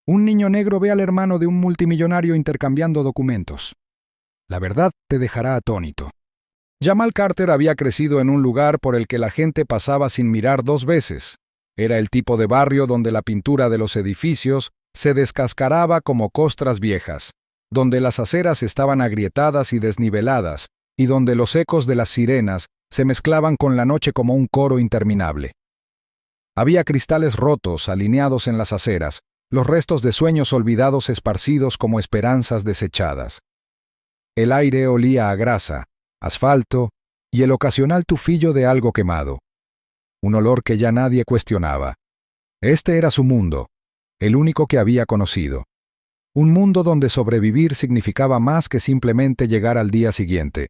Un niño negro ve al hermano de un multimillonario intercambiando documentos. La verdad te dejará atónito. Jamal Carter había crecido en un lugar por el que la gente pasaba sin mirar dos veces. Era el tipo de barrio donde la pintura de los edificios se descascaraba como costras viejas, donde las aceras estaban agrietadas y desniveladas, y donde los ecos de las sirenas se mezclaban con la noche como un coro interminable. Había cristales rotos alineados en las aceras, los restos de sueños olvidados esparcidos como esperanzas desechadas. El aire olía a grasa, asfalto y el ocasional tufillo de algo quemado. Un olor que ya nadie cuestionaba. Este era su mundo, el único que había conocido. Un mundo donde sobrevivir significaba más que simplemente llegar al día siguiente.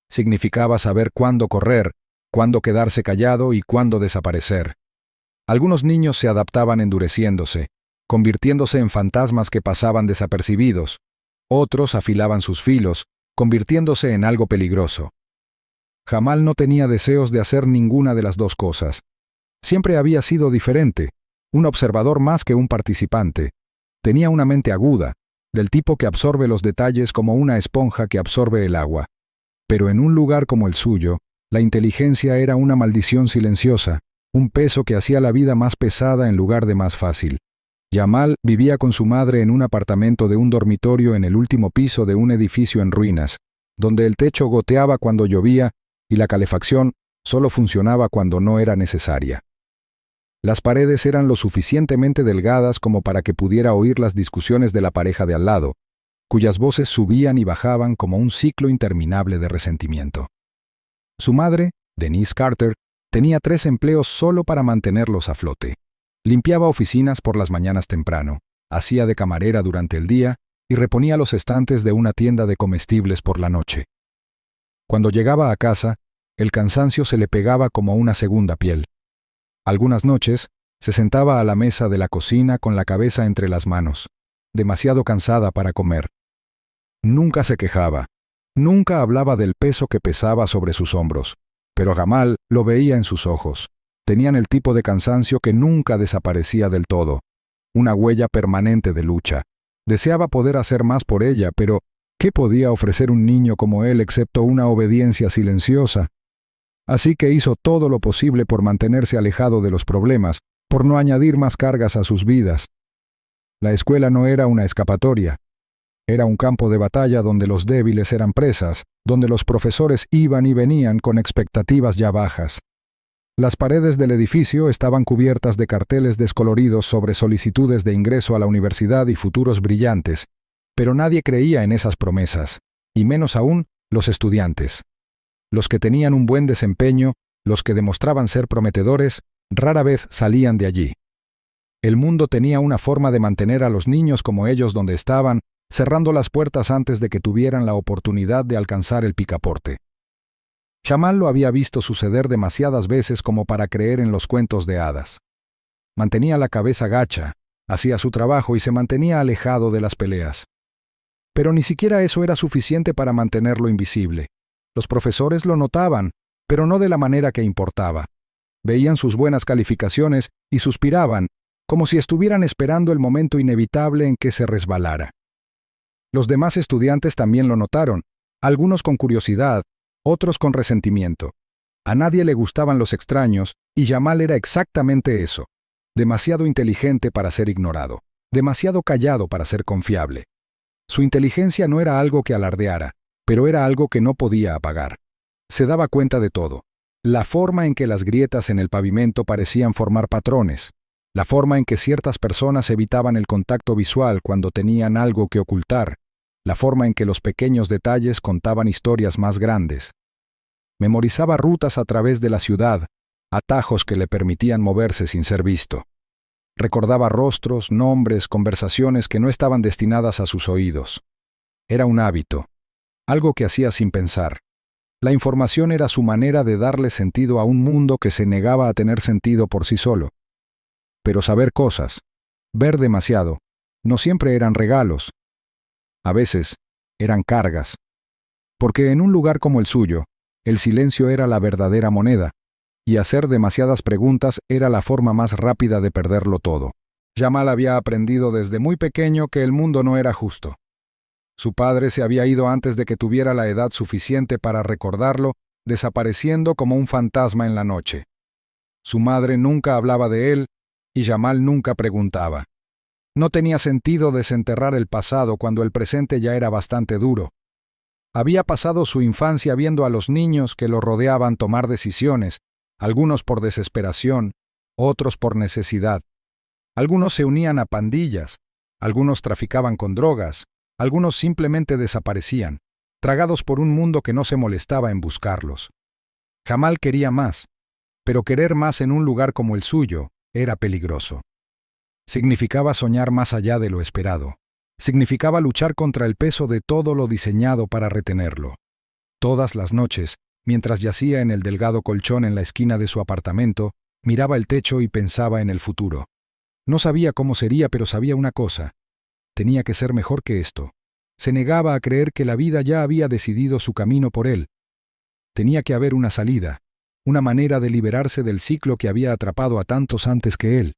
Significaba saber cuándo correr, cuándo quedarse callado y cuándo desaparecer. Algunos niños se adaptaban endureciéndose, convirtiéndose en fantasmas que pasaban desapercibidos. Otros afilaban sus filos, convirtiéndose en algo peligroso. Jamal no tenía deseos de hacer ninguna de las dos cosas. Siempre había sido diferente, un observador más que un participante. Tenía una mente aguda, del tipo que absorbe los detalles como una esponja que absorbe el agua. Pero en un lugar como el suyo, la inteligencia era una maldición silenciosa, un peso que hacía la vida más pesada en lugar de más fácil. Jamal vivía con su madre en un apartamento de un dormitorio en el último piso de un edificio en ruinas, donde el techo goteaba cuando llovía y la calefacción solo funcionaba cuando no era necesaria. Las paredes eran lo suficientemente delgadas como para que pudiera oír las discusiones de la pareja de al lado, cuyas voces subían y bajaban como un ciclo interminable de resentimiento. Su madre, Denise Carter, tenía 3 empleos solo para mantenerlos a flote. Limpiaba oficinas por las mañanas temprano, hacía de camarera durante el día y reponía los estantes de una tienda de comestibles por la noche. Cuando llegaba a casa, el cansancio se le pegaba como una segunda piel. Algunas noches, se sentaba a la mesa de la cocina con la cabeza entre las manos, demasiado cansada para comer. Nunca se quejaba, nunca hablaba del peso que pesaba sobre sus hombros, pero Jamal lo veía en sus ojos. Tenían el tipo de cansancio que nunca desaparecía del todo, una huella permanente de lucha. Deseaba poder hacer más por ella, pero ¿qué podía ofrecer un niño como él excepto una obediencia silenciosa? Así que hizo todo lo posible por mantenerse alejado de los problemas, por no añadir más cargas a sus vidas. La escuela no era una escapatoria. Era un campo de batalla donde los débiles eran presas, donde los profesores iban y venían con expectativas ya bajas. Las paredes del edificio estaban cubiertas de carteles descoloridos sobre solicitudes de ingreso a la universidad y futuros brillantes, pero nadie creía en esas promesas, y menos aún los estudiantes. Los que tenían un buen desempeño, los que demostraban ser prometedores, rara vez salían de allí. El mundo tenía una forma de mantener a los niños como ellos donde estaban, cerrando las puertas antes de que tuvieran la oportunidad de alcanzar el picaporte. Jamal lo había visto suceder demasiadas veces como para creer en los cuentos de hadas. Mantenía la cabeza gacha, hacía su trabajo y se mantenía alejado de las peleas. Pero ni siquiera eso era suficiente para mantenerlo invisible. Los profesores lo notaban, pero no de la manera que importaba. Veían sus buenas calificaciones y suspiraban, como si estuvieran esperando el momento inevitable en que se resbalara. Los demás estudiantes también lo notaron, algunos con curiosidad, otros con resentimiento. A nadie le gustaban los extraños, y Jamal era exactamente eso. Demasiado inteligente para ser ignorado, demasiado callado para ser confiable. Su inteligencia no era algo que alardeara, pero era algo que no podía apagar. Se daba cuenta de todo. La forma en que las grietas en el pavimento parecían formar patrones, la forma en que ciertas personas evitaban el contacto visual cuando tenían algo que ocultar, la forma en que los pequeños detalles contaban historias más grandes. Memorizaba rutas a través de la ciudad, atajos que le permitían moverse sin ser visto. Recordaba rostros, nombres, conversaciones que no estaban destinadas a sus oídos. Era un hábito, algo que hacía sin pensar. La información era su manera de darle sentido a un mundo que se negaba a tener sentido por sí solo. Pero saber cosas, ver demasiado, no siempre eran regalos. A veces, eran cargas. Porque en un lugar como el suyo, el silencio era la verdadera moneda, y hacer demasiadas preguntas era la forma más rápida de perderlo todo. Jamal había aprendido desde muy pequeño que el mundo no era justo. Su padre se había ido antes de que tuviera la edad suficiente para recordarlo, desapareciendo como un fantasma en la noche. Su madre nunca hablaba de él y Jamal nunca preguntaba. No tenía sentido desenterrar el pasado cuando el presente ya era bastante duro. Había pasado su infancia viendo a los niños que lo rodeaban tomar decisiones, algunos por desesperación, otros por necesidad. Algunos se unían a pandillas, algunos traficaban con drogas, algunos simplemente desaparecían, tragados por un mundo que no se molestaba en buscarlos. Jamal quería más, pero querer más en un lugar como el suyo era peligroso. Significaba soñar más allá de lo esperado. Significaba luchar contra el peso de todo lo diseñado para retenerlo. Todas las noches, mientras yacía en el delgado colchón en la esquina de su apartamento, miraba el techo y pensaba en el futuro. No sabía cómo sería, pero sabía una cosa. Tenía que ser mejor que esto. Se negaba a creer que la vida ya había decidido su camino por él. Tenía que haber una salida, una manera de liberarse del ciclo que había atrapado a tantos antes que él.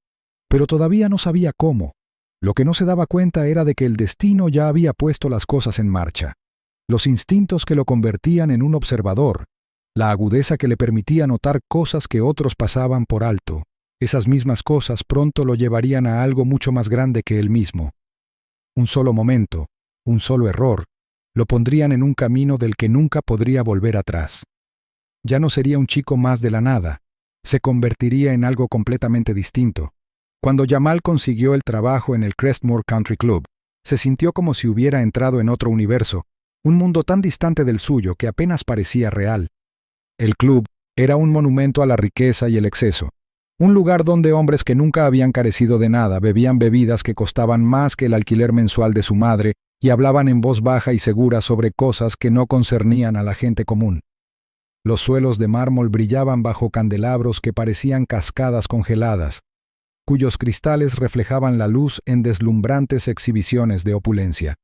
Pero todavía no sabía cómo. Lo que no se daba cuenta era de que el destino ya había puesto las cosas en marcha. Los instintos que lo convertían en un observador, la agudeza que le permitía notar cosas que otros pasaban por alto, esas mismas cosas pronto lo llevarían a algo mucho más grande que él mismo. Un solo momento, un solo error, lo pondrían en un camino del que nunca podría volver atrás. Ya no sería un chico más de la nada, se convertiría en algo completamente distinto. Cuando Jamal consiguió el trabajo en el Crestmore Country Club, se sintió como si hubiera entrado en otro universo, un mundo tan distante del suyo que apenas parecía real. El club era un monumento a la riqueza y el exceso, un lugar donde hombres que nunca habían carecido de nada bebían bebidas que costaban más que el alquiler mensual de su madre y hablaban en voz baja y segura sobre cosas que no concernían a la gente común. Los suelos de mármol brillaban bajo candelabros que parecían cascadas congeladas, cuyos cristales reflejaban la luz en deslumbrantes exhibiciones de opulencia.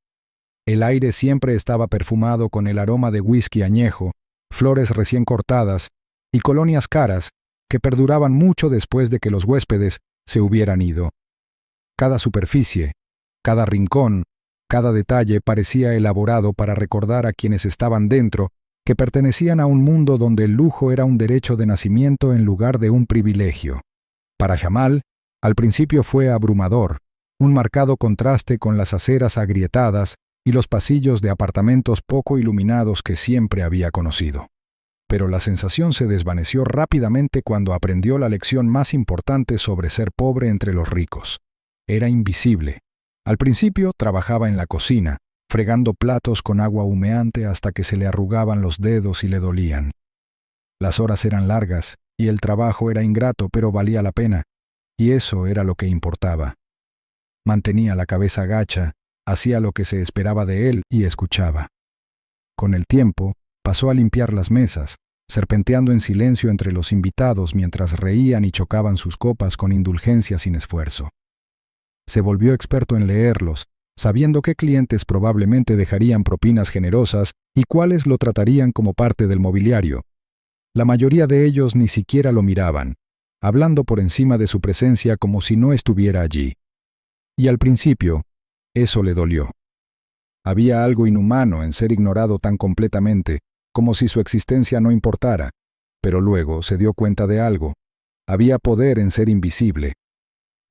El aire siempre estaba perfumado con el aroma de whisky añejo, flores recién cortadas y colonias caras que perduraban mucho después de que los huéspedes se hubieran ido. Cada superficie, cada rincón, cada detalle parecía elaborado para recordar a quienes estaban dentro que pertenecían a un mundo donde el lujo era un derecho de nacimiento en lugar de un privilegio. Para Jamal, al principio fue abrumador, un marcado contraste con las aceras agrietadas y los pasillos de apartamentos poco iluminados que siempre había conocido. Pero la sensación se desvaneció rápidamente cuando aprendió la lección más importante sobre ser pobre entre los ricos. Era invisible. Al principio trabajaba en la cocina, fregando platos con agua humeante hasta que se le arrugaban los dedos y le dolían. Las horas eran largas y el trabajo era ingrato, pero valía la pena. Y eso era lo que importaba. Mantenía la cabeza gacha, hacía lo que se esperaba de él y escuchaba. Con el tiempo, pasó a limpiar las mesas, serpenteando en silencio entre los invitados mientras reían y chocaban sus copas con indulgencia sin esfuerzo. Se volvió experto en leerlos, sabiendo qué clientes probablemente dejarían propinas generosas y cuáles lo tratarían como parte del mobiliario. La mayoría de ellos ni siquiera lo miraban, hablando por encima de su presencia como si no estuviera allí. Y al principio, eso le dolió. Había algo inhumano en ser ignorado tan completamente, como si su existencia no importara, pero luego se dio cuenta de algo. Había poder en ser invisible.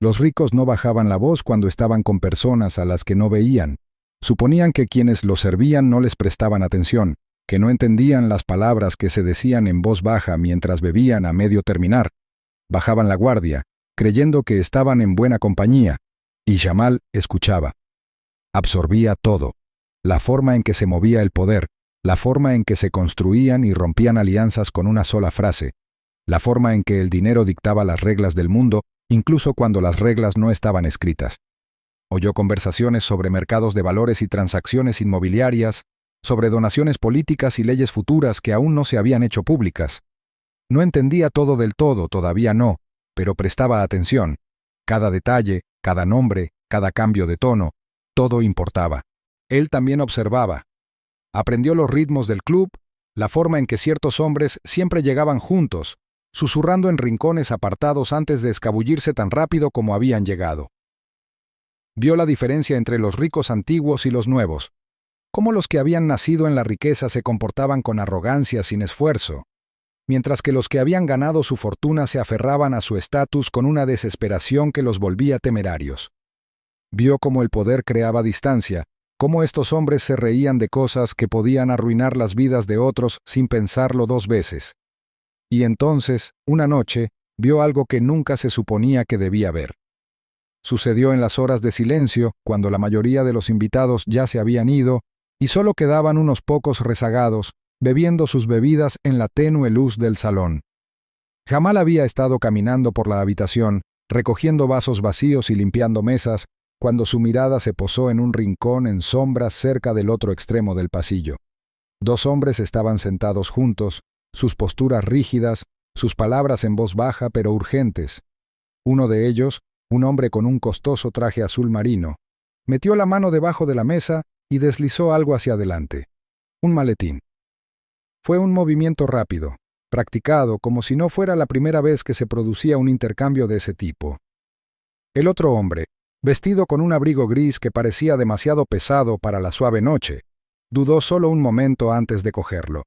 Los ricos no bajaban la voz cuando estaban con personas a las que no veían. Suponían que quienes los servían no les prestaban atención, que no entendían las palabras que se decían en voz baja mientras bebían a medio terminar. Bajaban la guardia, creyendo que estaban en buena compañía, y Jamal escuchaba. Absorbía todo, la forma en que se movía el poder, la forma en que se construían y rompían alianzas con una sola frase, la forma en que el dinero dictaba las reglas del mundo, incluso cuando las reglas no estaban escritas. Oyó conversaciones sobre mercados de valores y transacciones inmobiliarias, sobre donaciones políticas y leyes futuras que aún no se habían hecho públicas. No entendía todo del todo, todavía no, pero prestaba atención. Cada detalle, cada nombre, cada cambio de tono, todo importaba. Él también observaba. Aprendió los ritmos del club, la forma en que ciertos hombres siempre llegaban juntos, susurrando en rincones apartados antes de escabullirse tan rápido como habían llegado. Vio la diferencia entre los ricos antiguos y los nuevos, cómo los que habían nacido en la riqueza se comportaban con arrogancia sin esfuerzo, mientras que los que habían ganado su fortuna se aferraban a su estatus con una desesperación que los volvía temerarios. Vio cómo el poder creaba distancia, cómo estos hombres se reían de cosas que podían arruinar las vidas de otros sin pensarlo dos veces. Y entonces, una noche, vio algo que nunca se suponía que debía ver. Sucedió en las horas de silencio, cuando la mayoría de los invitados ya se habían ido, y solo quedaban unos pocos rezagados, bebiendo sus bebidas en la tenue luz del salón. Jamal había estado caminando por la habitación, recogiendo vasos vacíos y limpiando mesas, cuando su mirada se posó en un rincón en sombras cerca del otro extremo del pasillo. Dos hombres estaban sentados juntos, sus posturas rígidas, sus palabras en voz baja pero urgentes. Uno de ellos, un hombre con un costoso traje azul marino, metió la mano debajo de la mesa y deslizó algo hacia adelante. Un maletín. Fue un movimiento rápido, practicado como si no fuera la primera vez que se producía un intercambio de ese tipo. El otro hombre, vestido con un abrigo gris que parecía demasiado pesado para la suave noche, dudó solo un momento antes de cogerlo.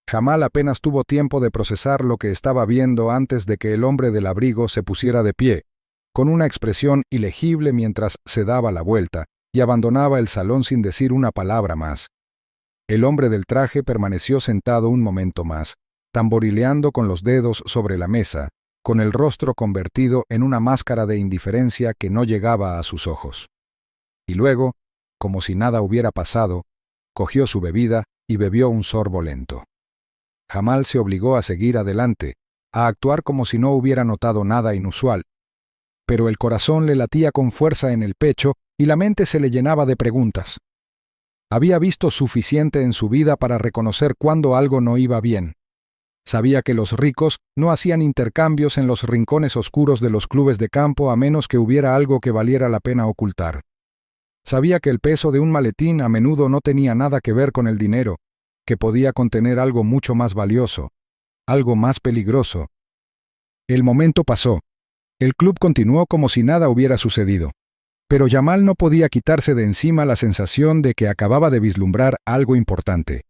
Jamal apenas tuvo tiempo de procesar lo que estaba viendo antes de que el hombre del abrigo se pusiera de pie, con una expresión ilegible mientras se daba la vuelta, y abandonaba el salón sin decir una palabra más. El hombre del traje permaneció sentado un momento más, tamborileando con los dedos sobre la mesa, con el rostro convertido en una máscara de indiferencia que no llegaba a sus ojos. Y luego, como si nada hubiera pasado, cogió su bebida y bebió un sorbo lento. Jamal se obligó a seguir adelante, a actuar como si no hubiera notado nada inusual, pero el corazón le latía con fuerza en el pecho y la mente se le llenaba de preguntas. Había visto suficiente en su vida para reconocer cuando algo no iba bien. Sabía que los ricos no hacían intercambios en los rincones oscuros de los clubes de campo a menos que hubiera algo que valiera la pena ocultar. Sabía que el peso de un maletín a menudo no tenía nada que ver con el dinero, que podía contener algo mucho más valioso, algo más peligroso. El momento pasó. El club continuó como si nada hubiera sucedido. Pero Jamal no podía quitarse de encima la sensación de que acababa de vislumbrar algo importante.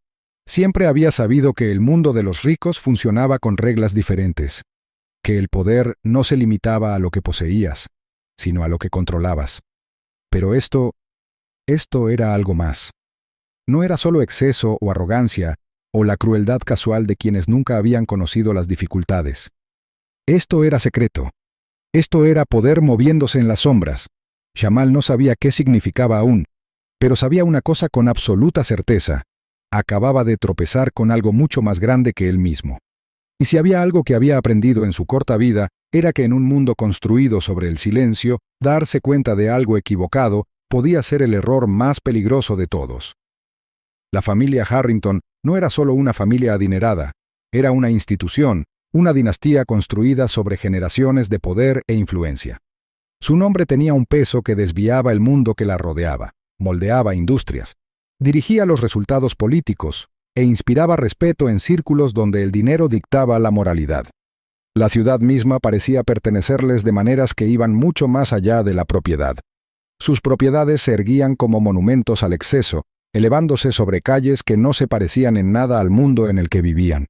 Siempre había sabido que el mundo de los ricos funcionaba con reglas diferentes, que el poder no se limitaba a lo que poseías, sino a lo que controlabas. Pero esto era algo más. No era solo exceso o arrogancia, o la crueldad casual de quienes nunca habían conocido las dificultades. Esto era secreto. Esto era poder moviéndose en las sombras. Jamal no sabía qué significaba aún, pero sabía una cosa con absoluta certeza. Acababa de tropezar con algo mucho más grande que él mismo. Y si había algo que había aprendido en su corta vida, era que en un mundo construido sobre el silencio, darse cuenta de algo equivocado podía ser el error más peligroso de todos. La familia Harrington no era solo una familia adinerada, era una institución, una dinastía construida sobre generaciones de poder e influencia. Su nombre tenía un peso que desviaba el mundo que la rodeaba, moldeaba industrias, dirigía los resultados políticos e inspiraba respeto en círculos donde el dinero dictaba la moralidad. La ciudad misma parecía pertenecerles de maneras que iban mucho más allá de la propiedad. Sus propiedades se erguían como monumentos al exceso, elevándose sobre calles que no se parecían en nada al mundo en el que vivían.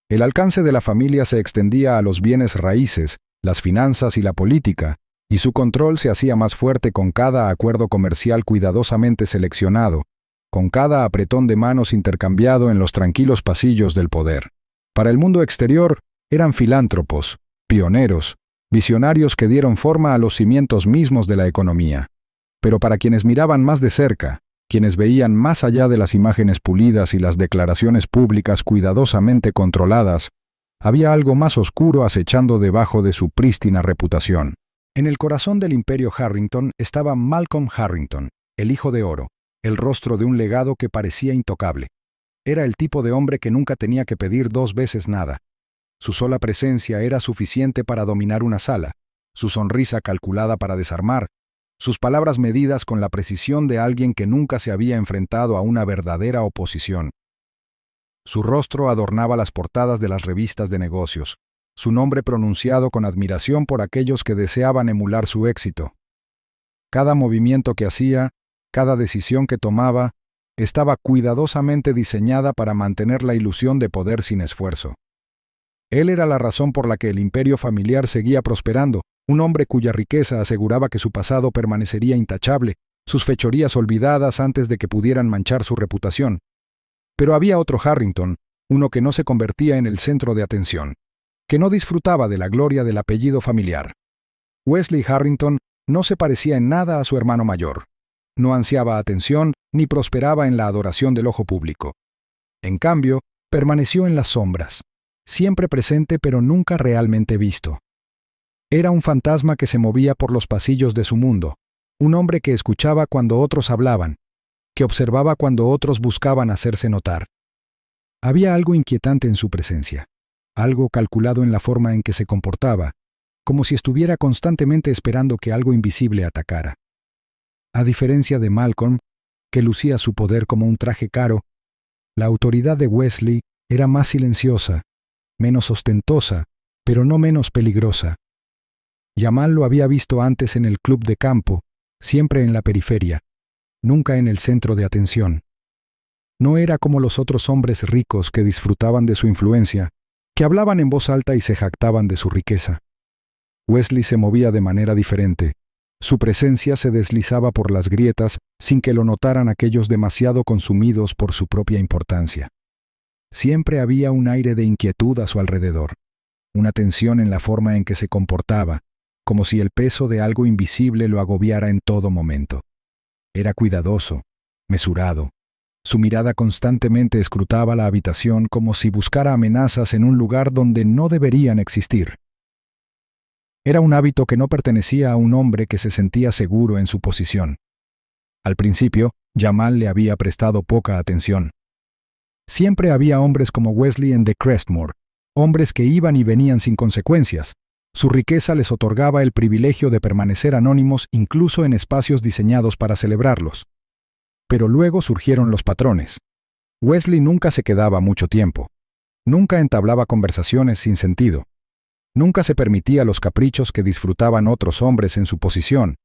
El alcance de la familia se extendía a los bienes raíces, las finanzas y la política, y su control se hacía más fuerte con cada acuerdo comercial cuidadosamente seleccionado, con cada apretón de manos intercambiado en los tranquilos pasillos del poder. Para el mundo exterior, eran filántropos, pioneros, visionarios que dieron forma a los cimientos mismos de la economía. Pero para quienes miraban más de cerca, quienes veían más allá de las imágenes pulidas y las declaraciones públicas cuidadosamente controladas, había algo más oscuro acechando debajo de su prístina reputación. En el corazón del imperio Harrington estaba Malcolm Harrington, el hijo de oro, el rostro de un legado que parecía intocable. Era el tipo de hombre que nunca tenía que pedir dos veces nada. Su sola presencia era suficiente para dominar una sala, su sonrisa calculada para desarmar, sus palabras medidas con la precisión de alguien que nunca se había enfrentado a una verdadera oposición. Su rostro adornaba las portadas de las revistas de negocios, su nombre pronunciado con admiración por aquellos que deseaban emular su éxito. Cada movimiento que hacía, cada decisión que tomaba, estaba cuidadosamente diseñada para mantener la ilusión de poder sin esfuerzo. Él era la razón por la que el imperio familiar seguía prosperando, un hombre cuya riqueza aseguraba que su pasado permanecería intachable, sus fechorías olvidadas antes de que pudieran manchar su reputación. Pero había otro Harrington, uno que no se convertía en el centro de atención, que no disfrutaba de la gloria del apellido familiar. Wesley Harrington no se parecía en nada a su hermano mayor. No ansiaba atención ni prosperaba en la adoración del ojo público. En cambio, permaneció en las sombras, siempre presente pero nunca realmente visto. Era un fantasma que se movía por los pasillos de su mundo, un hombre que escuchaba cuando otros hablaban, que observaba cuando otros buscaban hacerse notar. Había algo inquietante en su presencia, algo calculado en la forma en que se comportaba, como si estuviera constantemente esperando que algo invisible atacara. A diferencia de Malcolm, que lucía su poder como un traje caro, la autoridad de Wesley era más silenciosa, menos ostentosa, pero no menos peligrosa. Jamal lo había visto antes en el club de campo, siempre en la periferia, nunca en el centro de atención. No era como los otros hombres ricos que disfrutaban de su influencia, que hablaban en voz alta y se jactaban de su riqueza. Wesley se movía de manera diferente. Su presencia se deslizaba por las grietas sin que lo notaran aquellos demasiado consumidos por su propia importancia. Siempre había un aire de inquietud a su alrededor, una tensión en la forma en que se comportaba, como si el peso de algo invisible lo agobiara en todo momento. Era cuidadoso, mesurado. Su mirada constantemente escrutaba la habitación como si buscara amenazas en un lugar donde no deberían existir. Era un hábito que no pertenecía a un hombre que se sentía seguro en su posición. Al principio, Jamal le había prestado poca atención. Siempre había hombres como Wesley en The Crestmore, hombres que iban y venían sin consecuencias. Su riqueza les otorgaba el privilegio de permanecer anónimos incluso en espacios diseñados para celebrarlos. Pero luego surgieron los patrones. Wesley nunca se quedaba mucho tiempo. Nunca entablaba conversaciones sin sentido. Nunca se permitía los caprichos que disfrutaban otros hombres en su posición.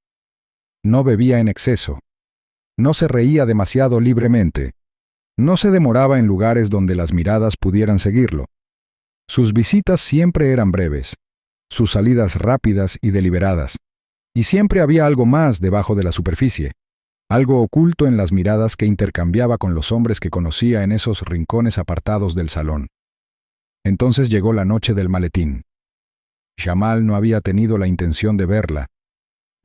No bebía en exceso. No se reía demasiado libremente. No se demoraba en lugares donde las miradas pudieran seguirlo. Sus visitas siempre eran breves, sus salidas rápidas y deliberadas. Y siempre había algo más debajo de la superficie, algo oculto en las miradas que intercambiaba con los hombres que conocía en esos rincones apartados del salón. Entonces llegó la noche del maletín. Jamal no había tenido la intención de verla.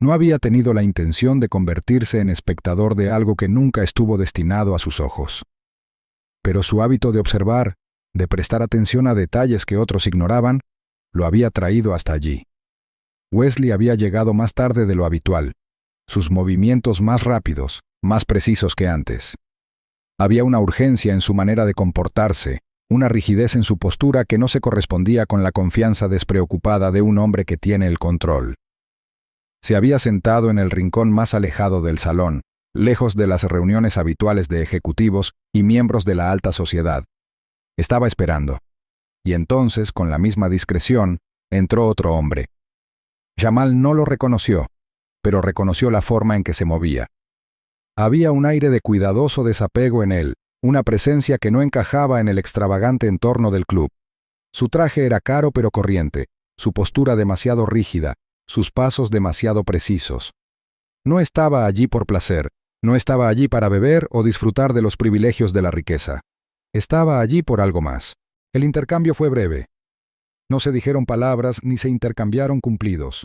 No había tenido la intención de convertirse en espectador de algo que nunca estuvo destinado a sus ojos. Pero su hábito de observar, de prestar atención a detalles que otros ignoraban, lo había traído hasta allí. Wesley había llegado más tarde de lo habitual, sus movimientos más rápidos, más precisos que antes. Había una urgencia en su manera de comportarse, una rigidez en su postura que no se correspondía con la confianza despreocupada de un hombre que tiene el control. Se había sentado en el rincón más alejado del salón, lejos de las reuniones habituales de ejecutivos y miembros de la alta sociedad. Estaba esperando. Y entonces, con la misma discreción, entró otro hombre. Jamal no lo reconoció, pero reconoció la forma en que se movía. Había un aire de cuidadoso desapego en él, una presencia que no encajaba en el extravagante entorno del club. Su traje era caro pero corriente, su postura demasiado rígida, sus pasos demasiado precisos. No estaba allí por placer, no estaba allí para beber o disfrutar de los privilegios de la riqueza. Estaba allí por algo más. El intercambio fue breve. No se dijeron palabras ni se intercambiaron cumplidos.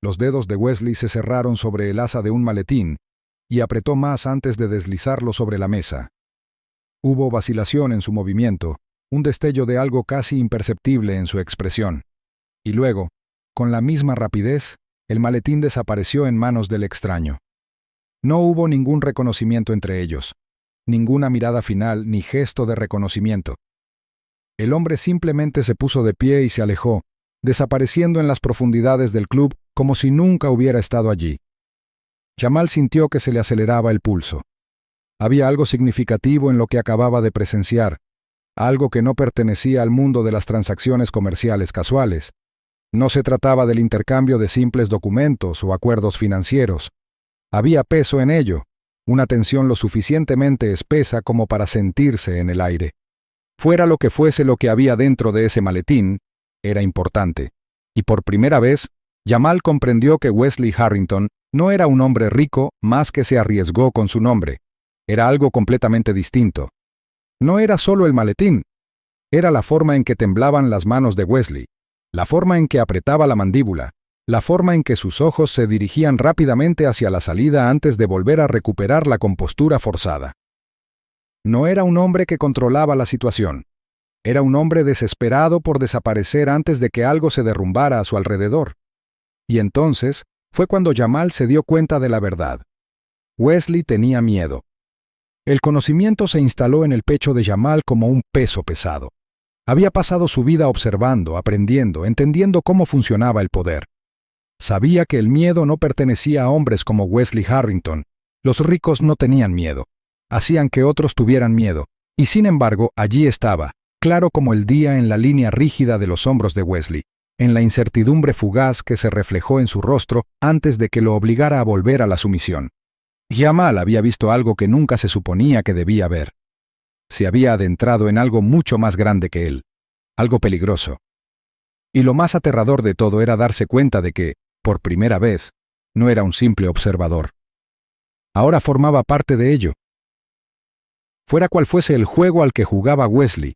Los dedos de Wesley se cerraron sobre el asa de un maletín y apretó más antes de deslizarlo sobre la mesa. Hubo vacilación en su movimiento, un destello de algo casi imperceptible en su expresión. Y luego, con la misma rapidez, el maletín desapareció en manos del extraño. No hubo ningún reconocimiento entre ellos, ninguna mirada final ni gesto de reconocimiento. El hombre simplemente se puso de pie y se alejó, desapareciendo en las profundidades del club como si nunca hubiera estado allí. Jamal sintió que se le aceleraba el pulso. Había algo significativo en lo que acababa de presenciar, algo que no pertenecía al mundo de las transacciones comerciales casuales. No se trataba del intercambio de simples documentos o acuerdos financieros. Había peso en ello, una tensión lo suficientemente espesa como para sentirse en el aire. Fuera lo que fuese lo que había dentro de ese maletín, era importante. Y por primera vez, Jamal comprendió que Wesley Harrington no era un hombre rico más que se arriesgó con su nombre. Era algo completamente distinto. No era solo el maletín, era la forma en que temblaban las manos de Wesley, la forma en que apretaba la mandíbula, la forma en que sus ojos se dirigían rápidamente hacia la salida antes de volver a recuperar la compostura forzada. No era un hombre que controlaba la situación. Era un hombre desesperado por desaparecer antes de que algo se derrumbara a su alrededor. Y entonces fue cuando Jamal se dio cuenta de la verdad. Wesley tenía miedo. El conocimiento se instaló en el pecho de Jamal como un peso pesado. Había pasado su vida observando, aprendiendo, entendiendo cómo funcionaba el poder. Sabía que el miedo no pertenecía a hombres como Wesley Harrington. Los ricos no tenían miedo. Hacían que otros tuvieran miedo. Y sin embargo, allí estaba, claro como el día en la línea rígida de los hombros de Wesley, en la incertidumbre fugaz que se reflejó en su rostro antes de que lo obligara a volver a la sumisión. Jamal había visto algo que nunca se suponía que debía ver. Se había adentrado en algo mucho más grande que él, algo peligroso. Y lo más aterrador de todo era darse cuenta de que, por primera vez, no era un simple observador. Ahora formaba parte de ello. Fuera cual fuese el juego al que jugaba Wesley,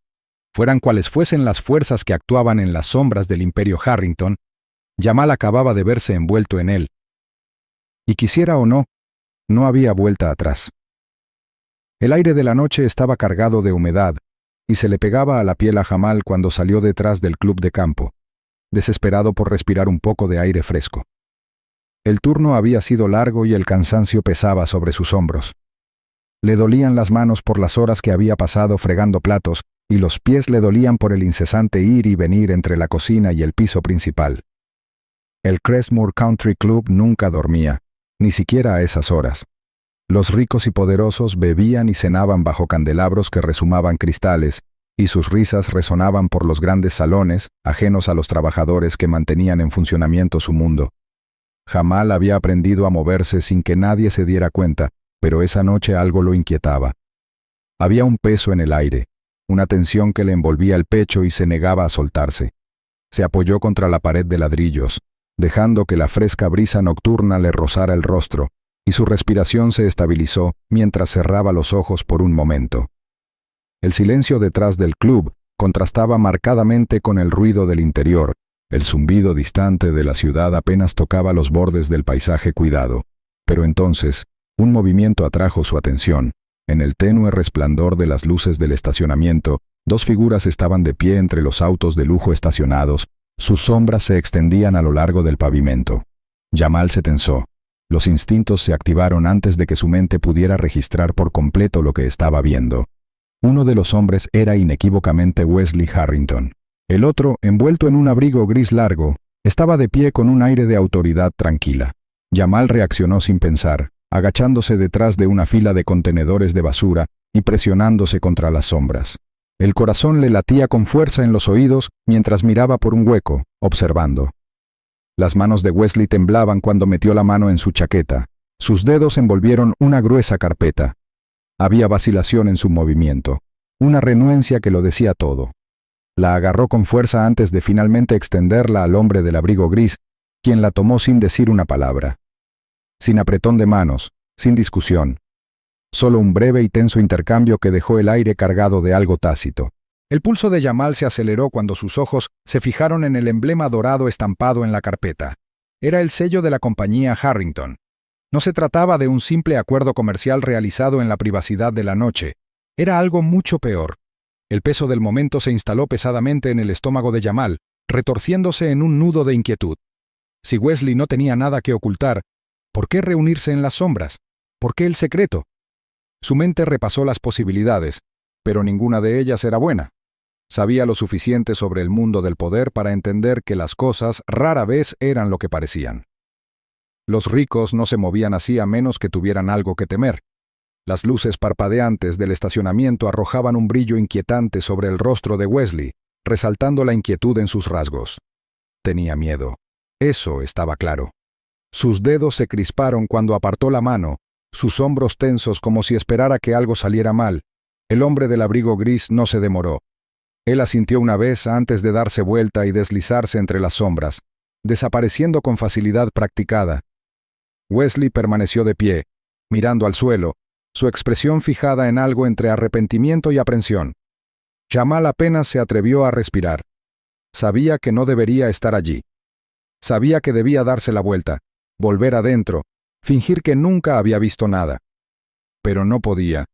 fueran cuales fuesen las fuerzas que actuaban en las sombras del imperio Harrington, Jamal acababa de verse envuelto en él. Y quisiera o no, no había vuelta atrás. El aire de la noche estaba cargado de humedad, y se le pegaba a la piel a Jamal cuando salió detrás del club de campo, desesperado por respirar un poco de aire fresco. El turno había sido largo y el cansancio pesaba sobre sus hombros. Le dolían las manos por las horas que había pasado fregando platos, y los pies le dolían por el incesante ir y venir entre la cocina y el piso principal. El Crestmoor Country Club nunca dormía, ni siquiera a esas horas. Los ricos y poderosos bebían y cenaban bajo candelabros que rezumaban cristales, y sus risas resonaban por los grandes salones, ajenos a los trabajadores que mantenían en funcionamiento su mundo. Jamal había aprendido a moverse sin que nadie se diera cuenta, pero esa noche algo lo inquietaba. Había un peso en el aire, una tensión que le envolvía el pecho y se negaba a soltarse. Se apoyó contra la pared de ladrillos, dejando que la fresca brisa nocturna le rozara el rostro, y su respiración se estabilizó mientras cerraba los ojos por un momento. El silencio detrás del club contrastaba marcadamente con el ruido del interior. El zumbido distante de la ciudad apenas tocaba los bordes del paisaje cuidado. Pero entonces, un movimiento atrajo su atención. En el tenue resplandor de las luces del estacionamiento, dos figuras estaban de pie entre los autos de lujo estacionados. Sus sombras se extendían a lo largo del pavimento. Jamal se tensó. Los instintos se activaron antes de que su mente pudiera registrar por completo lo que estaba viendo. Uno de los hombres era inequívocamente Wesley Harrington. El otro, envuelto en un abrigo gris largo, estaba de pie con un aire de autoridad tranquila. Jamal reaccionó sin pensar, agachándose detrás de una fila de contenedores de basura y presionándose contra las sombras. El corazón le latía con fuerza en los oídos mientras miraba por un hueco, observando. Las manos de Wesley temblaban cuando metió la mano en su chaqueta. Sus dedos envolvieron una gruesa carpeta. Había vacilación en su movimiento, una renuencia que lo decía todo. La agarró con fuerza antes de finalmente extenderla al hombre del abrigo gris, quien la tomó sin decir una palabra. Sin apretón de manos, sin discusión. Solo un breve y tenso intercambio que dejó el aire cargado de algo tácito. El pulso de Jamal se aceleró cuando sus ojos se fijaron en el emblema dorado estampado en la carpeta. Era el sello de la compañía Harrington. No se trataba de un simple acuerdo comercial realizado en la privacidad de la noche. Era algo mucho peor. El peso del momento se instaló pesadamente en el estómago de Jamal, retorciéndose en un nudo de inquietud. Si Wesley no tenía nada que ocultar, ¿por qué reunirse en las sombras? ¿Por qué el secreto? Su mente repasó las posibilidades, pero ninguna de ellas era buena. Sabía lo suficiente sobre el mundo del poder para entender que las cosas rara vez eran lo que parecían. Los ricos no se movían así a menos que tuvieran algo que temer. Las luces parpadeantes del estacionamiento arrojaban un brillo inquietante sobre el rostro de Wesley, resaltando la inquietud en sus rasgos. Tenía miedo. Eso estaba claro. Sus dedos se crisparon cuando apartó la mano, sus hombros tensos como si esperara que algo saliera mal. El hombre del abrigo gris no se demoró. Él asintió una vez antes de darse vuelta y deslizarse entre las sombras, desapareciendo con facilidad practicada. Wesley permaneció de pie, mirando al suelo, su expresión fijada en algo entre arrepentimiento y aprensión. Jamal apenas se atrevió a respirar. Sabía que no debería estar allí. Sabía que debía darse la vuelta, volver adentro, fingir que nunca había visto nada. Pero no podía.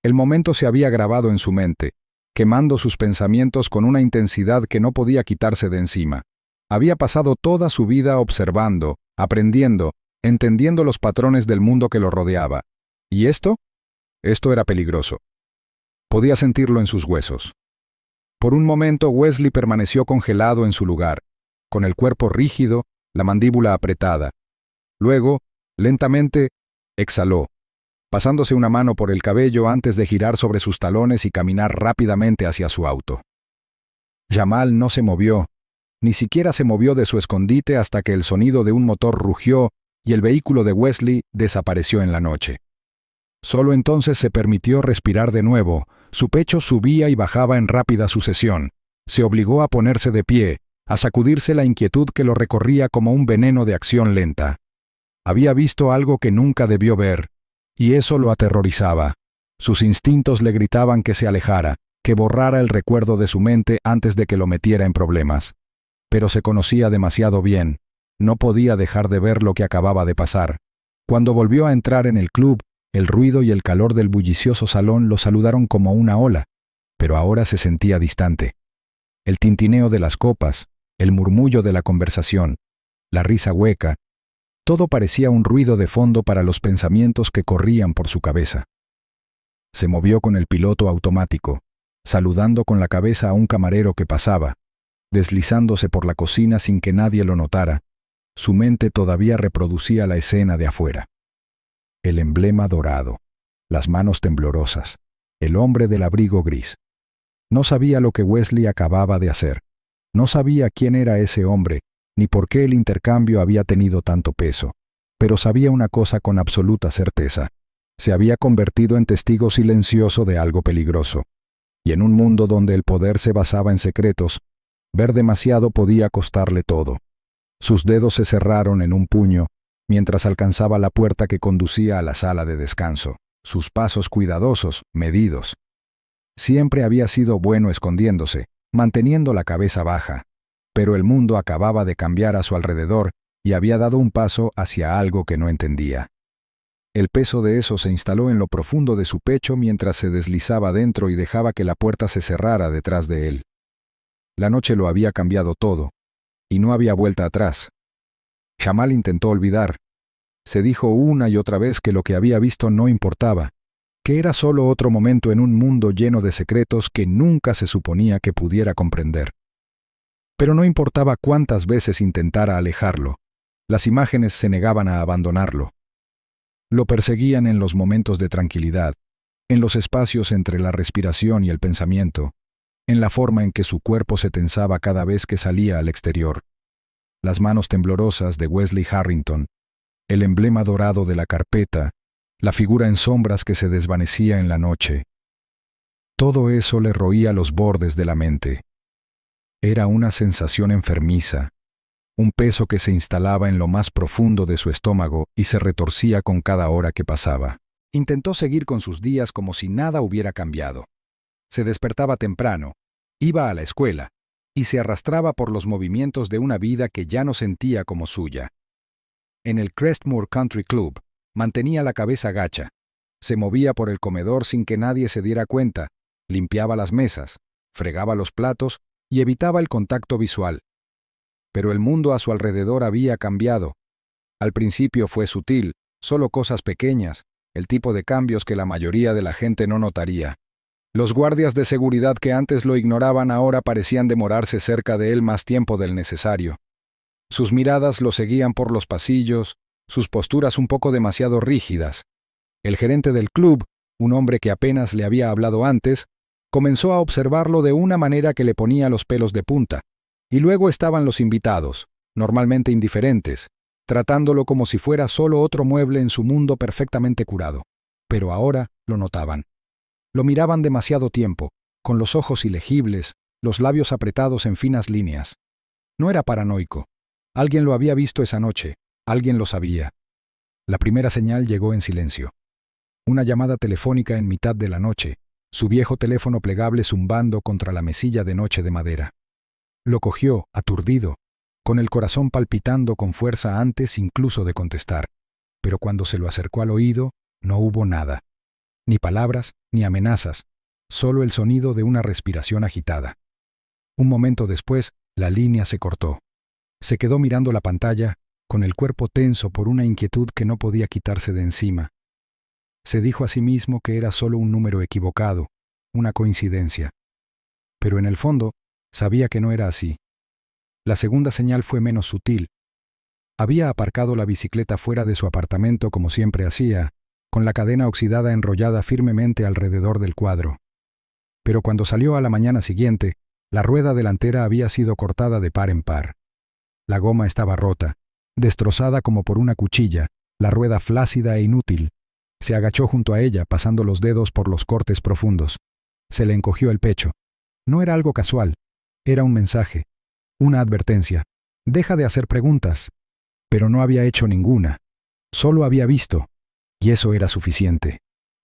El momento se había grabado en su mente, quemando sus pensamientos con una intensidad que no podía quitarse de encima. Había pasado toda su vida observando, aprendiendo, entendiendo los patrones del mundo que lo rodeaba. ¿Y esto? Esto era peligroso. Podía sentirlo en sus huesos. Por un momento Wesley permaneció congelado en su lugar, con el cuerpo rígido, la mandíbula apretada. Luego, lentamente, exhaló, pasándose una mano por el cabello antes de girar sobre sus talones y caminar rápidamente hacia su auto. Jamal no se movió, ni siquiera se movió de su escondite hasta que el sonido de un motor rugió y el vehículo de Wesley desapareció en la noche. Solo entonces se permitió respirar de nuevo, su pecho subía y bajaba en rápida sucesión, se obligó a ponerse de pie, a sacudirse la inquietud que lo recorría como un veneno de acción lenta. Había visto algo que nunca debió ver, y eso lo aterrorizaba. Sus instintos le gritaban que se alejara, que borrara el recuerdo de su mente antes de que lo metiera en problemas. Pero se conocía demasiado bien, no podía dejar de ver lo que acababa de pasar. Cuando volvió a entrar en el club, el ruido y el calor del bullicioso salón lo saludaron como una ola, pero ahora se sentía distante. El tintineo de las copas, el murmullo de la conversación, la risa hueca, todo parecía un ruido de fondo para los pensamientos que corrían por su cabeza. Se movió con el piloto automático, saludando con la cabeza a un camarero que pasaba, deslizándose por la cocina sin que nadie lo notara. Su mente todavía reproducía la escena de afuera. El emblema dorado, las manos temblorosas, el hombre del abrigo gris. No sabía lo que Wesley acababa de hacer. No sabía quién era ese hombre, ni por qué el intercambio había tenido tanto peso. Pero sabía una cosa con absoluta certeza. Se había convertido en testigo silencioso de algo peligroso. Y en un mundo donde el poder se basaba en secretos, ver demasiado podía costarle todo. Sus dedos se cerraron en un puño, mientras alcanzaba la puerta que conducía a la sala de descanso, sus pasos cuidadosos, medidos. Siempre había sido bueno escondiéndose, manteniendo la cabeza baja, pero el mundo acababa de cambiar a su alrededor y había dado un paso hacia algo que no entendía. El peso de eso se instaló en lo profundo de su pecho mientras se deslizaba dentro y dejaba que la puerta se cerrara detrás de él. La noche lo había cambiado todo, y no había vuelta atrás. Jamal intentó olvidar. Se dijo una y otra vez que lo que había visto no importaba, que era solo otro momento en un mundo lleno de secretos que nunca se suponía que pudiera comprender. Pero no importaba cuántas veces intentara alejarlo, las imágenes se negaban a abandonarlo. Lo perseguían en los momentos de tranquilidad, en los espacios entre la respiración y el pensamiento, en la forma en que su cuerpo se tensaba cada vez que salía al exterior. Las manos temblorosas de Wesley Harrington, el emblema dorado de la carpeta, la figura en sombras que se desvanecía en la noche. Todo eso le roía los bordes de la mente. Era una sensación enfermiza, un peso que se instalaba en lo más profundo de su estómago y se retorcía con cada hora que pasaba. Intentó seguir con sus días como si nada hubiera cambiado. Se despertaba temprano, iba a la escuela, y se arrastraba por los movimientos de una vida que ya no sentía como suya. En el Crestmoor Country Club, mantenía la cabeza gacha, se movía por el comedor sin que nadie se diera cuenta, limpiaba las mesas, fregaba los platos y evitaba el contacto visual. Pero el mundo a su alrededor había cambiado. Al principio fue sutil, solo cosas pequeñas, el tipo de cambios que la mayoría de la gente no notaría. Los guardias de seguridad que antes lo ignoraban ahora parecían demorarse cerca de él más tiempo del necesario. Sus miradas lo seguían por los pasillos, sus posturas un poco demasiado rígidas. El gerente del club, un hombre que apenas le había hablado antes, comenzó a observarlo de una manera que le ponía los pelos de punta. Y luego estaban los invitados, normalmente indiferentes, tratándolo como si fuera solo otro mueble en su mundo perfectamente curado. Pero ahora lo notaban. Lo miraban demasiado tiempo, con los ojos ilegibles, los labios apretados en finas líneas. No era paranoico. Alguien lo había visto esa noche, alguien lo sabía. La primera señal llegó en silencio. Una llamada telefónica en mitad de la noche, su viejo teléfono plegable zumbando contra la mesilla de noche de madera. Lo cogió, aturdido, con el corazón palpitando con fuerza antes incluso de contestar. Pero cuando se lo acercó al oído, no hubo nada. Ni palabras, ni amenazas, solo el sonido de una respiración agitada. Un momento después, la línea se cortó. Se quedó mirando la pantalla, con el cuerpo tenso por una inquietud que no podía quitarse de encima. Se dijo a sí mismo que era solo un número equivocado, una coincidencia. Pero en el fondo, sabía que no era así. La segunda señal fue menos sutil. Había aparcado la bicicleta fuera de su apartamento como siempre hacía, con la cadena oxidada enrollada firmemente alrededor del cuadro. Pero cuando salió a la mañana siguiente, la rueda delantera había sido cortada de par en par. La goma estaba rota, destrozada como por una cuchilla, la rueda flácida e inútil. Se agachó junto a ella, pasando los dedos por los cortes profundos. Se le encogió el pecho. No era algo casual. Era un mensaje, una advertencia. Deja de hacer preguntas. Pero no había hecho ninguna. Solo había visto. Y eso era suficiente.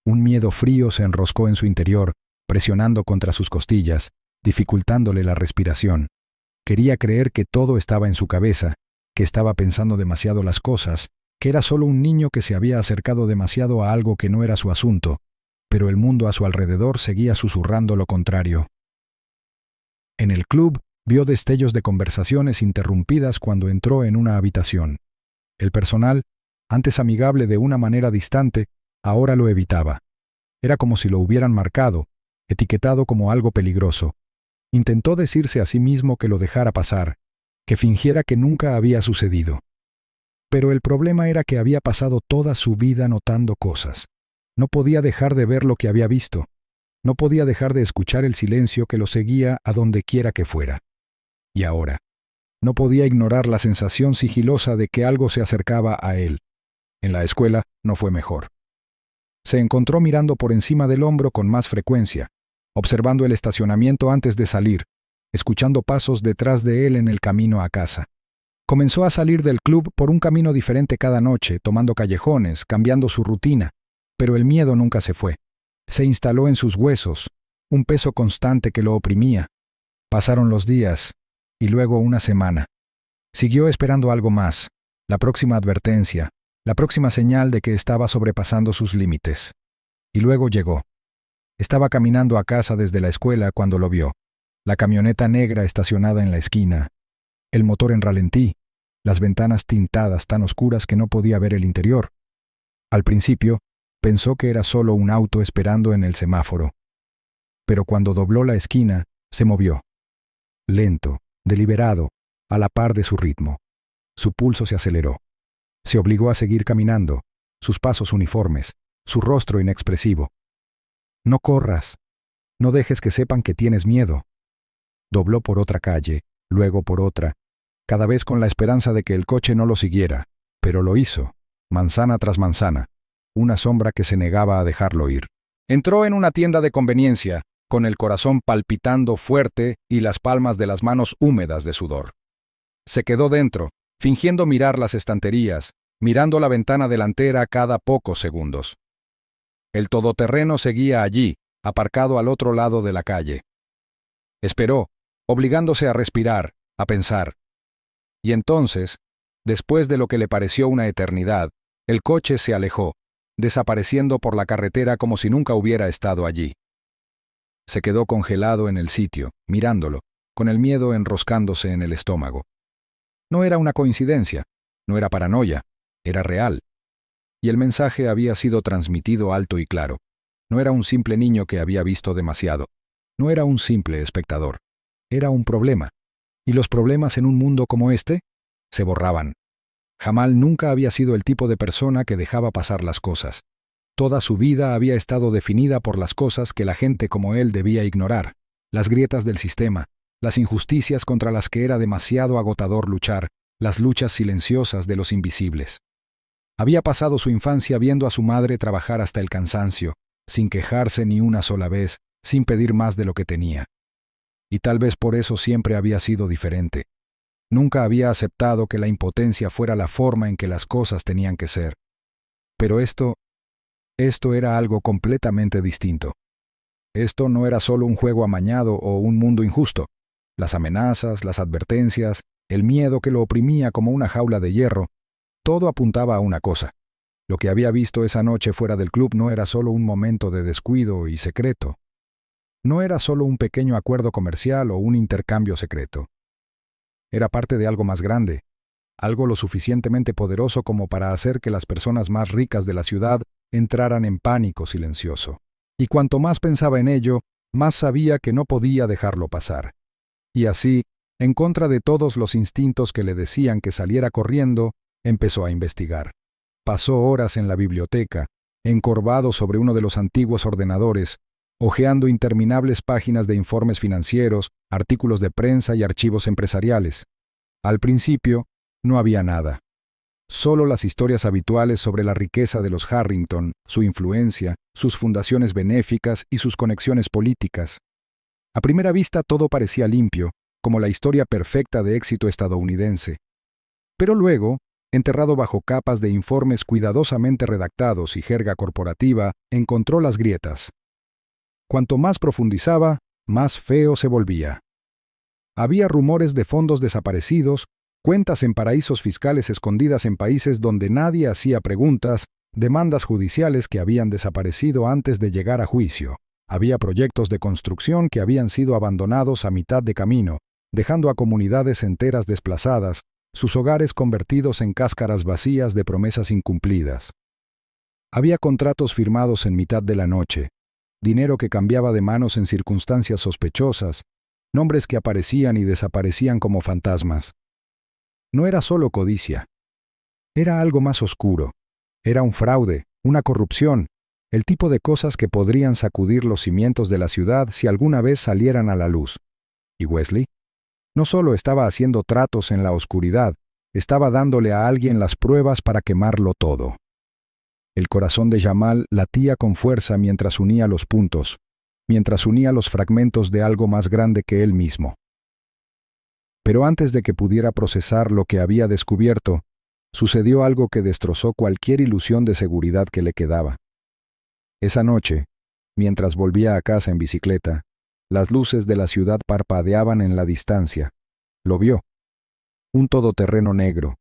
Un miedo frío se enroscó en su interior, presionando contra sus costillas, dificultándole la respiración. Quería creer que todo estaba en su cabeza, que estaba pensando demasiado las cosas, que era solo un niño que se había acercado demasiado a algo que no era su asunto, pero el mundo a su alrededor seguía susurrando lo contrario. En el club vio destellos de conversaciones interrumpidas cuando entró en una habitación. El personal, antes amigable de una manera distante, ahora lo evitaba. Era como si lo hubieran marcado, etiquetado como algo peligroso. Intentó decirse a sí mismo que lo dejara pasar, que fingiera que nunca había sucedido. Pero el problema era que había pasado toda su vida notando cosas. No podía dejar de ver lo que había visto. No podía dejar de escuchar el silencio que lo seguía a donde quiera que fuera. Y ahora, no podía ignorar la sensación sigilosa de que algo se acercaba a él. En la escuela no fue mejor. Se encontró mirando por encima del hombro con más frecuencia, observando el estacionamiento antes de salir, escuchando pasos detrás de él en el camino a casa. Comenzó a salir del club por un camino diferente cada noche, tomando callejones, cambiando su rutina, pero el miedo nunca se fue. Se instaló en sus huesos, un peso constante que lo oprimía. Pasaron los días, y luego una semana. Siguió esperando algo más, la próxima advertencia, la próxima señal de que estaba sobrepasando sus límites. Y luego llegó. Estaba caminando a casa desde la escuela cuando lo vio. La camioneta negra estacionada en la esquina, el motor en ralentí, las ventanas tintadas tan oscuras que no podía ver el interior. Al principio, pensó que era solo un auto esperando en el semáforo. Pero cuando dobló la esquina, se movió. Lento, deliberado, a la par de su ritmo. Su pulso se aceleró. Se obligó a seguir caminando, sus pasos uniformes, su rostro inexpresivo. No corras. No dejes que sepan que tienes miedo. Dobló por otra calle, luego por otra, cada vez con la esperanza de que el coche no lo siguiera, pero lo hizo, manzana tras manzana, una sombra que se negaba a dejarlo ir. Entró en una tienda de conveniencia, con el corazón palpitando fuerte y las palmas de las manos húmedas de sudor. Se quedó dentro, fingiendo mirar las estanterías, mirando la ventana delantera cada pocos segundos. El todoterreno seguía allí, aparcado al otro lado de la calle. Esperó, obligándose a respirar, a pensar. Y entonces, después de lo que le pareció una eternidad, el coche se alejó, desapareciendo por la carretera como si nunca hubiera estado allí. Se quedó congelado en el sitio, mirándolo, con el miedo enroscándose en el estómago. No era una coincidencia, no era paranoia, era real. Y el mensaje había sido transmitido alto y claro. No era un simple niño que había visto demasiado. No era un simple espectador. Era un problema. ¿Y los problemas en un mundo como este? Se borraban. Jamal nunca había sido el tipo de persona que dejaba pasar las cosas. Toda su vida había estado definida por las cosas que la gente como él debía ignorar, las grietas del sistema, las injusticias contra las que era demasiado agotador luchar, las luchas silenciosas de los invisibles. Había pasado su infancia viendo a su madre trabajar hasta el cansancio, sin quejarse ni una sola vez, sin pedir más de lo que tenía. Y tal vez por eso siempre había sido diferente. Nunca había aceptado que la impotencia fuera la forma en que las cosas tenían que ser. Pero esto era algo completamente distinto. Esto no era solo un juego amañado o un mundo injusto. Las amenazas, las advertencias, el miedo que lo oprimía como una jaula de hierro, todo apuntaba a una cosa. Lo que había visto esa noche fuera del club no era solo un momento de descuido y secreto. No era solo un pequeño acuerdo comercial o un intercambio secreto. Era parte de algo más grande, algo lo suficientemente poderoso como para hacer que las personas más ricas de la ciudad entraran en pánico silencioso. Y cuanto más pensaba en ello, más sabía que no podía dejarlo pasar. Y así, en contra de todos los instintos que le decían que saliera corriendo, empezó a investigar. Pasó horas en la biblioteca, encorvado sobre uno de los antiguos ordenadores, hojeando interminables páginas de informes financieros, artículos de prensa y archivos empresariales. Al principio, no había nada. Solo las historias habituales sobre la riqueza de los Harrington, su influencia, sus fundaciones benéficas y sus conexiones políticas. A primera vista todo parecía limpio, como la historia perfecta de éxito estadounidense. Pero luego, enterrado bajo capas de informes cuidadosamente redactados y jerga corporativa, encontró las grietas. Cuanto más profundizaba, más feo se volvía. Había rumores de fondos desaparecidos, cuentas en paraísos fiscales escondidas en países donde nadie hacía preguntas, demandas judiciales que habían desaparecido antes de llegar a juicio. Había proyectos de construcción que habían sido abandonados a mitad de camino, dejando a comunidades enteras desplazadas, sus hogares convertidos en cáscaras vacías de promesas incumplidas. Había contratos firmados en mitad de la noche, dinero que cambiaba de manos en circunstancias sospechosas, nombres que aparecían y desaparecían como fantasmas. No era solo codicia. Era algo más oscuro. Era un fraude, una corrupción, el tipo de cosas que podrían sacudir los cimientos de la ciudad si alguna vez salieran a la luz. ¿Y Wesley? No solo estaba haciendo tratos en la oscuridad, estaba dándole a alguien las pruebas para quemarlo todo. El corazón de Jamal latía con fuerza mientras unía los puntos, mientras unía los fragmentos de algo más grande que él mismo. Pero antes de que pudiera procesar lo que había descubierto, sucedió algo que destrozó cualquier ilusión de seguridad que le quedaba. Esa noche, mientras volvía a casa en bicicleta, las luces de la ciudad parpadeaban en la distancia. Lo vio. Un todoterreno negro,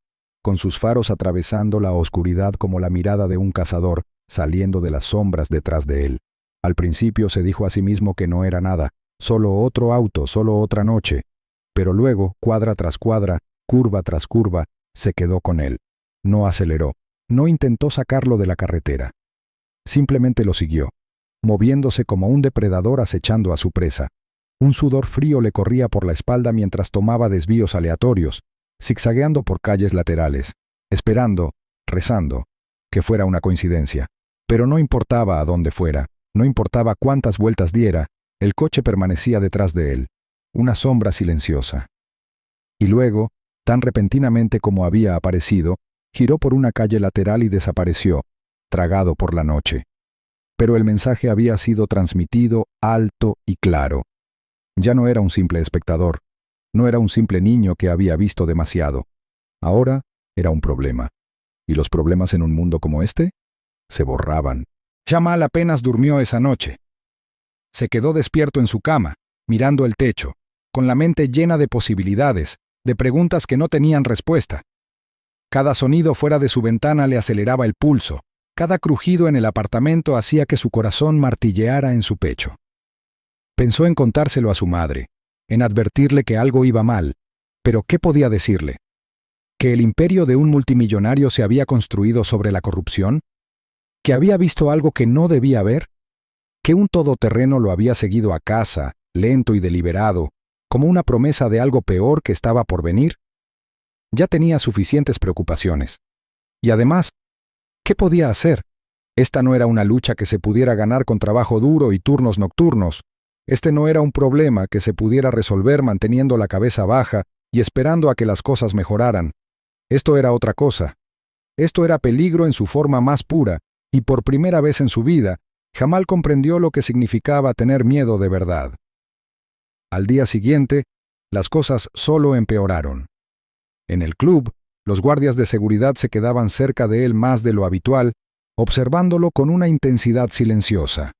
con sus faros atravesando la oscuridad como la mirada de un cazador, saliendo de las sombras detrás de él. Al principio se dijo a sí mismo que no era nada, solo otro auto, solo otra noche. Pero luego, cuadra tras cuadra, curva tras curva, se quedó con él. No aceleró, no intentó sacarlo de la carretera. Simplemente lo siguió, moviéndose como un depredador acechando a su presa. Un sudor frío le corría por la espalda mientras tomaba desvíos aleatorios, zigzagueando por calles laterales, esperando, rezando, que fuera una coincidencia. Pero no importaba a dónde fuera, no importaba cuántas vueltas diera, el coche permanecía detrás de él, una sombra silenciosa. Y luego, tan repentinamente como había aparecido, giró por una calle lateral y desapareció, tragado por la noche. Pero el mensaje había sido transmitido alto y claro. Ya no era un simple espectador, no era un simple niño que había visto demasiado. Ahora era un problema. ¿Y los problemas en un mundo como este? Se borraban. Jamal apenas durmió esa noche. Se quedó despierto en su cama, mirando el techo, con la mente llena de posibilidades, de preguntas que no tenían respuesta. Cada sonido fuera de su ventana le aceleraba el pulso, cada crujido en el apartamento hacía que su corazón martilleara en su pecho. Pensó en contárselo a su madre, en advertirle que algo iba mal, pero ¿qué podía decirle? ¿Que el imperio de un multimillonario se había construido sobre la corrupción? ¿Que había visto algo que no debía ver? ¿Que un todoterreno lo había seguido a casa, lento y deliberado, como una promesa de algo peor que estaba por venir? Ya tenía suficientes preocupaciones. Y además, ¿qué podía hacer? Esta no era una lucha que se pudiera ganar con trabajo duro y turnos nocturnos. Este no era un problema que se pudiera resolver manteniendo la cabeza baja y esperando a que las cosas mejoraran. Esto era otra cosa. Esto era peligro en su forma más pura, y por primera vez en su vida, Jamal comprendió lo que significaba tener miedo de verdad. Al día siguiente, las cosas solo empeoraron. En el club, los guardias de seguridad se quedaban cerca de él más de lo habitual, observándolo con una intensidad silenciosa.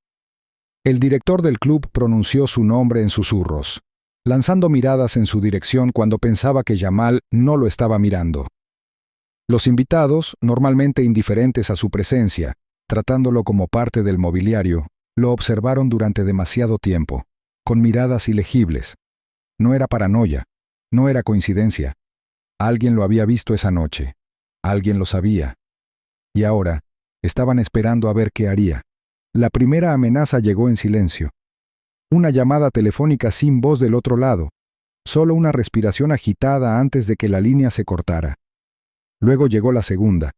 El director del club pronunció su nombre en susurros, lanzando miradas en su dirección cuando pensaba que Jamal no lo estaba mirando. Los invitados, normalmente indiferentes a su presencia, tratándolo como parte del mobiliario, lo observaron durante demasiado tiempo, con miradas ilegibles. No era paranoia, no era coincidencia. Alguien lo había visto esa noche, alguien lo sabía. Y ahora, estaban esperando a ver qué haría. La primera amenaza llegó en silencio. Una llamada telefónica sin voz del otro lado, solo una respiración agitada antes de que la línea se cortara. Luego llegó la segunda.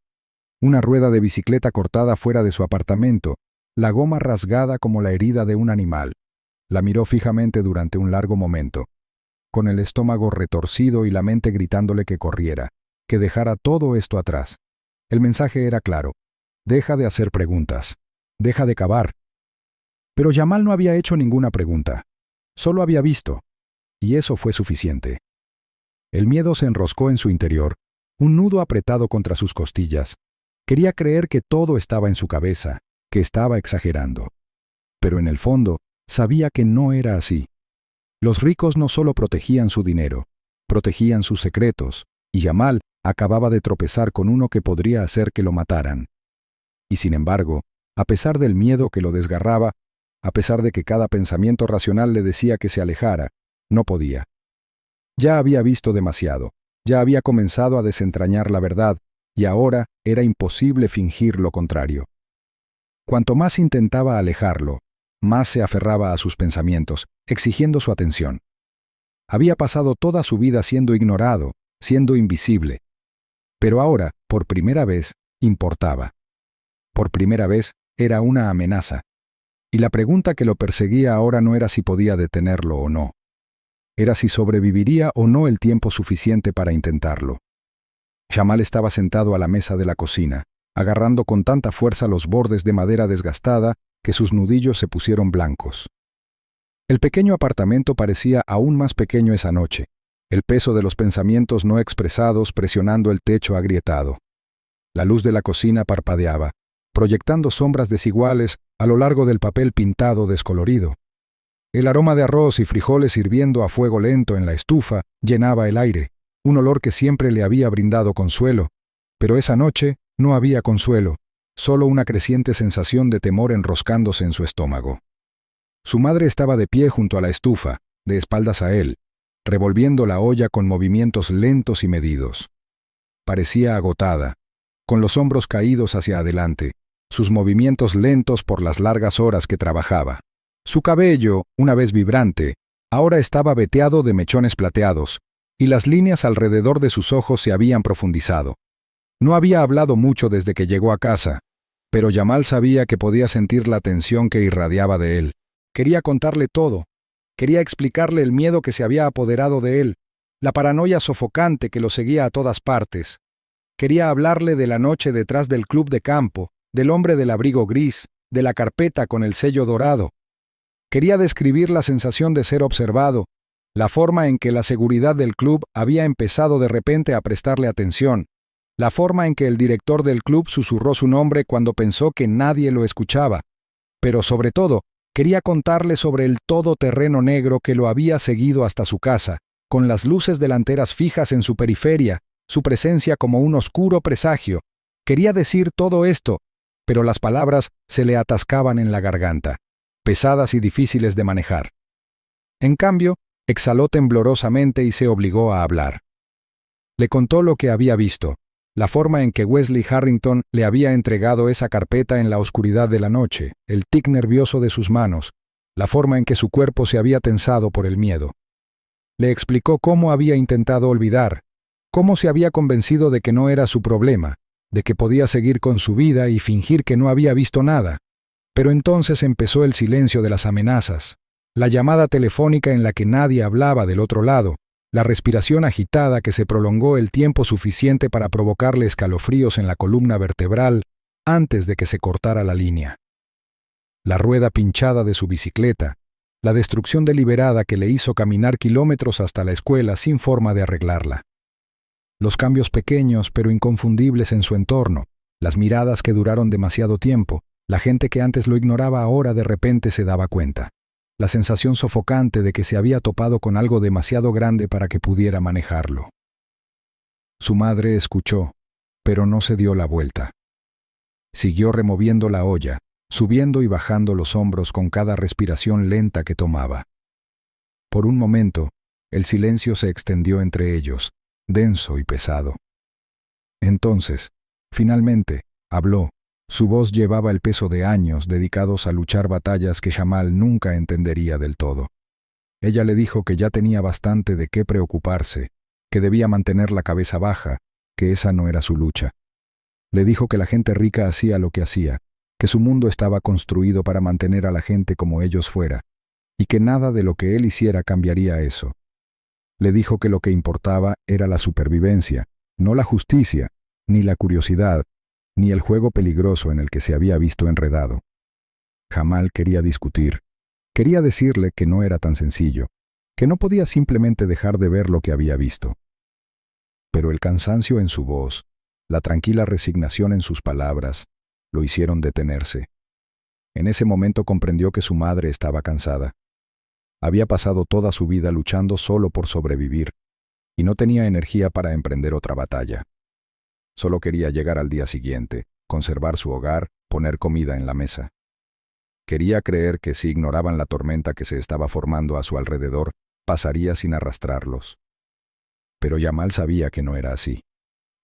Una rueda de bicicleta cortada fuera de su apartamento, la goma rasgada como la herida de un animal. La miró fijamente durante un largo momento, con el estómago retorcido y la mente gritándole que corriera, que dejara todo esto atrás. El mensaje era claro: deja de hacer preguntas, deja de cavar. Pero Jamal no había hecho ninguna pregunta, solo había visto, y eso fue suficiente. El miedo se enroscó en su interior, un nudo apretado contra sus costillas. Quería creer que todo estaba en su cabeza, que estaba exagerando. Pero en el fondo, sabía que no era así. Los ricos no solo protegían su dinero, protegían sus secretos, y Jamal acababa de tropezar con uno que podría hacer que lo mataran. Y sin embargo, a pesar del miedo que lo desgarraba, a pesar de que cada pensamiento racional le decía que se alejara, no podía. Ya había visto demasiado, ya había comenzado a desentrañar la verdad, y ahora era imposible fingir lo contrario. Cuanto más intentaba alejarlo, más se aferraba a sus pensamientos, exigiendo su atención. Había pasado toda su vida siendo ignorado, siendo invisible. Pero ahora, por primera vez, importaba. Por primera vez, era una amenaza. Y la pregunta que lo perseguía ahora no era si podía detenerlo o no. Era si sobreviviría o no el tiempo suficiente para intentarlo. Jamal estaba sentado a la mesa de la cocina, agarrando con tanta fuerza los bordes de madera desgastada que sus nudillos se pusieron blancos. El pequeño apartamento parecía aún más pequeño esa noche, el peso de los pensamientos no expresados presionando el techo agrietado. La luz de la cocina parpadeaba, proyectando sombras desiguales a lo largo del papel pintado descolorido. El aroma de arroz y frijoles hirviendo a fuego lento en la estufa llenaba el aire, un olor que siempre le había brindado consuelo, pero esa noche no había consuelo, solo una creciente sensación de temor enroscándose en su estómago. Su madre estaba de pie junto a la estufa, de espaldas a él, revolviendo la olla con movimientos lentos y medidos. Parecía agotada, con los hombros caídos hacia adelante, sus movimientos lentos por las largas horas que trabajaba. Su cabello, una vez vibrante, ahora estaba veteado de mechones plateados, y las líneas alrededor de sus ojos se habían profundizado. No había hablado mucho desde que llegó a casa, pero Jamal sabía que podía sentir la tensión que irradiaba de él. Quería contarle todo. Quería explicarle el miedo que se había apoderado de él, la paranoia sofocante que lo seguía a todas partes. Quería hablarle de la noche detrás del club de campo, del hombre del abrigo gris, de la carpeta con el sello dorado. Quería describir la sensación de ser observado, la forma en que la seguridad del club había empezado de repente a prestarle atención, la forma en que el director del club susurró su nombre cuando pensó que nadie lo escuchaba. Pero sobre todo, quería contarle sobre el todoterreno negro que lo había seguido hasta su casa, con las luces delanteras fijas en su periferia, su presencia como un oscuro presagio. Quería decir todo esto, pero las palabras se le atascaban en la garganta, pesadas y difíciles de manejar. En cambio, exhaló temblorosamente y se obligó a hablar. Le contó lo que había visto, la forma en que Wesley Harrington le había entregado esa carpeta en la oscuridad de la noche, el tic nervioso de sus manos, la forma en que su cuerpo se había tensado por el miedo. Le explicó cómo había intentado olvidar, cómo se había convencido de que no era su problema, de que podía seguir con su vida y fingir que no había visto nada. Pero entonces empezó el silencio de las amenazas, la llamada telefónica en la que nadie hablaba del otro lado, la respiración agitada que se prolongó el tiempo suficiente para provocarle escalofríos en la columna vertebral antes de que se cortara la línea. La rueda pinchada de su bicicleta, la destrucción deliberada que le hizo caminar kilómetros hasta la escuela sin forma de arreglarla. Los cambios pequeños pero inconfundibles en su entorno, las miradas que duraron demasiado tiempo, la gente que antes lo ignoraba ahora de repente se daba cuenta. La sensación sofocante de que se había topado con algo demasiado grande para que pudiera manejarlo. Su madre escuchó, pero no se dio la vuelta. Siguió removiendo la olla, subiendo y bajando los hombros con cada respiración lenta que tomaba. Por un momento, el silencio se extendió entre ellos, denso y pesado. Entonces, finalmente, habló. Su voz llevaba el peso de años dedicados a luchar batallas que Jamal nunca entendería del todo. Ella le dijo que ya tenía bastante de qué preocuparse, que debía mantener la cabeza baja, que esa no era su lucha. Le dijo que la gente rica hacía lo que hacía, que su mundo estaba construido para mantener a la gente como ellos fuera, y que nada de lo que él hiciera cambiaría eso. Le dijo que lo que importaba era la supervivencia, no la justicia, ni la curiosidad, ni el juego peligroso en el que se había visto enredado. Jamal quería discutir. Quería decirle que no era tan sencillo, que no podía simplemente dejar de ver lo que había visto. Pero el cansancio en su voz, la tranquila resignación en sus palabras, lo hicieron detenerse. En ese momento comprendió que su madre estaba cansada. Había pasado toda su vida luchando solo por sobrevivir, y no tenía energía para emprender otra batalla. Solo quería llegar al día siguiente, conservar su hogar, poner comida en la mesa. Quería creer que si ignoraban la tormenta que se estaba formando a su alrededor, pasaría sin arrastrarlos. Pero Jamal sabía que no era así.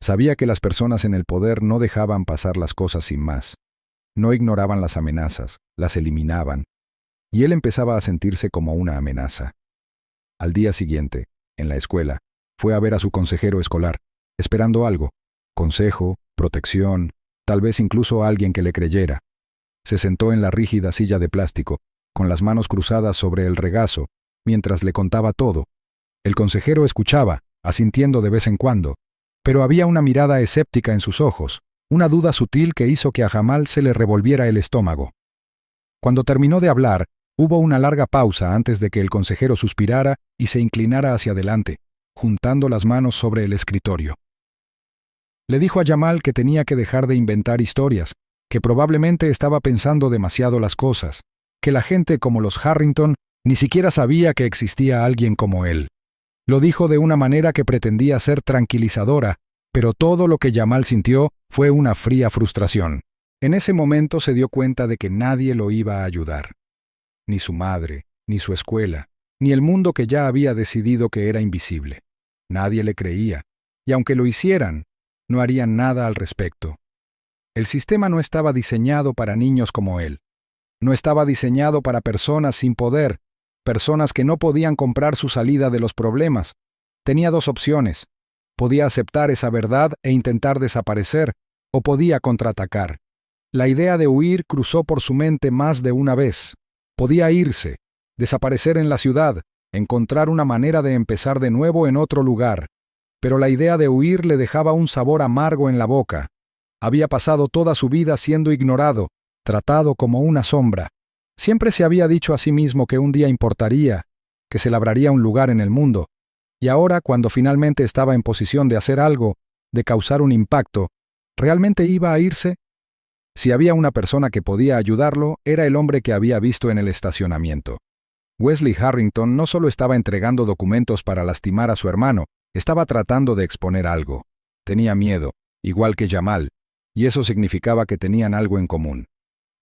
Sabía que las personas en el poder no dejaban pasar las cosas sin más. No ignoraban las amenazas, las eliminaban, y él empezaba a sentirse como una amenaza. Al día siguiente, en la escuela, fue a ver a su consejero escolar, esperando algo. Consejo, protección, tal vez incluso alguien que le creyera. Se sentó en la rígida silla de plástico, con las manos cruzadas sobre el regazo, mientras le contaba todo. El consejero escuchaba, asintiendo de vez en cuando, pero había una mirada escéptica en sus ojos, una duda sutil que hizo que a Jamal se le revolviera el estómago. Cuando terminó de hablar, hubo una larga pausa antes de que el consejero suspirara y se inclinara hacia adelante, juntando las manos sobre el escritorio. Le dijo a Jamal que tenía que dejar de inventar historias, que probablemente estaba pensando demasiado las cosas, que la gente como los Harrington ni siquiera sabía que existía alguien como él. Lo dijo de una manera que pretendía ser tranquilizadora, pero todo lo que Jamal sintió fue una fría frustración. En ese momento se dio cuenta de que nadie lo iba a ayudar. Ni su madre, ni su escuela, ni el mundo que ya había decidido que era invisible. Nadie le creía, y aunque lo hicieran, no harían nada al respecto. El sistema no estaba diseñado para niños como él. No estaba diseñado para personas sin poder, personas que no podían comprar su salida de los problemas. Tenía dos opciones. Podía aceptar esa verdad e intentar desaparecer, o podía contraatacar. La idea de huir cruzó por su mente más de una vez. Podía irse, desaparecer en la ciudad, encontrar una manera de empezar de nuevo en otro lugar. Pero la idea de huir le dejaba un sabor amargo en la boca. Había pasado toda su vida siendo ignorado, tratado como una sombra. Siempre se había dicho a sí mismo que un día importaría, que se labraría un lugar en el mundo. Y ahora, cuando finalmente estaba en posición de hacer algo, de causar un impacto, ¿realmente iba a irse? Si había una persona que podía ayudarlo, era el hombre que había visto en el estacionamiento. Wesley Harrington no solo estaba entregando documentos para lastimar a su hermano, estaba tratando de exponer algo. Tenía miedo, igual que Jamal, y eso significaba que tenían algo en común.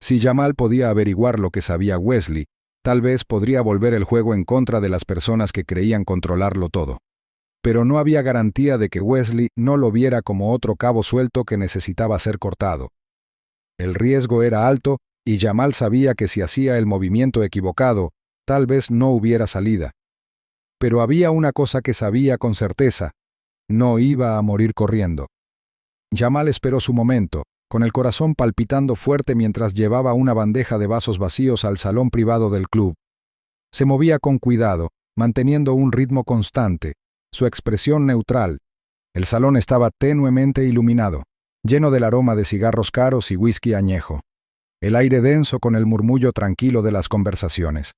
Si Jamal podía averiguar lo que sabía Wesley, tal vez podría volver el juego en contra de las personas que creían controlarlo todo. Pero no había garantía de que Wesley no lo viera como otro cabo suelto que necesitaba ser cortado. El riesgo era alto y Jamal sabía que si hacía el movimiento equivocado, tal vez no hubiera salida. Pero había una cosa que sabía con certeza: no iba a morir corriendo. Jamal esperó su momento, con el corazón palpitando fuerte mientras llevaba una bandeja de vasos vacíos al salón privado del club. Se movía con cuidado, manteniendo un ritmo constante, su expresión neutral. El salón estaba tenuemente iluminado, lleno del aroma de cigarros caros y whisky añejo. El aire denso con el murmullo tranquilo de las conversaciones.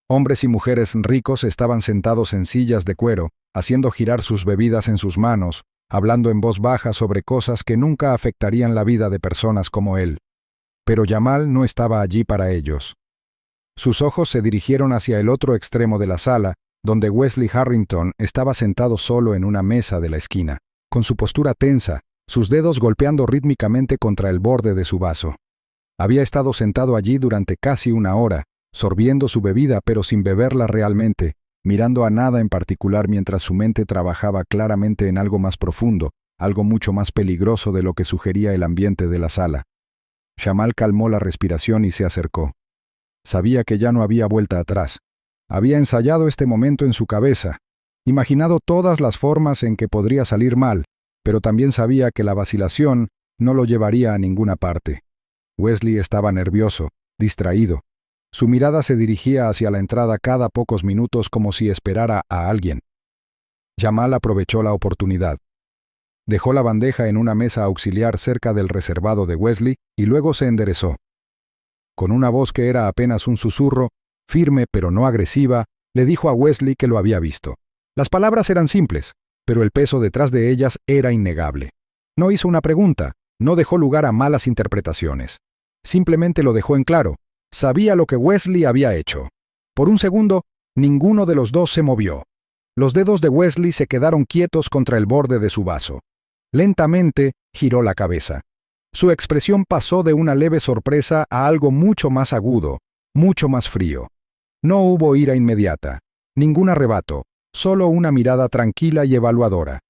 Hombres y mujeres ricos estaban sentados en sillas de cuero, haciendo girar sus bebidas en sus manos, hablando en voz baja sobre cosas que nunca afectarían la vida de personas como él. Pero Jamal no estaba allí para ellos. Sus ojos se dirigieron hacia el otro extremo de la sala, donde Wesley Harrington estaba sentado solo en una mesa de la esquina, con su postura tensa, sus dedos golpeando rítmicamente contra el borde de su vaso. Había estado sentado allí durante casi una hora, sorbiendo su bebida pero sin beberla realmente, mirando a nada en particular mientras su mente trabajaba claramente en algo más profundo, algo mucho más peligroso de lo que sugería el ambiente de la sala. Jamal calmó la respiración y se acercó. Sabía que ya no había vuelta atrás. Había ensayado este momento en su cabeza, imaginado todas las formas en que podría salir mal, pero también sabía que la vacilación no lo llevaría a ninguna parte. Wesley estaba nervioso, distraído. Su mirada se dirigía hacia la entrada cada pocos minutos como si esperara a alguien. Jamal aprovechó la oportunidad. Dejó la bandeja en una mesa auxiliar cerca del reservado de Wesley y luego se enderezó. Con una voz que era apenas un susurro, firme pero no agresiva, le dijo a Wesley que lo había visto. Las palabras eran simples, pero el peso detrás de ellas era innegable. No hizo una pregunta, no dejó lugar a malas interpretaciones. Simplemente lo dejó en claro. Sabía lo que Wesley había hecho. Por un segundo, ninguno de los dos se movió. Los dedos de Wesley se quedaron quietos contra el borde de su vaso. Lentamente giró la cabeza. Su expresión pasó de una leve sorpresa a algo mucho más agudo, mucho más frío. No hubo ira inmediata, ningún arrebato, solo una mirada tranquila y evaluadora.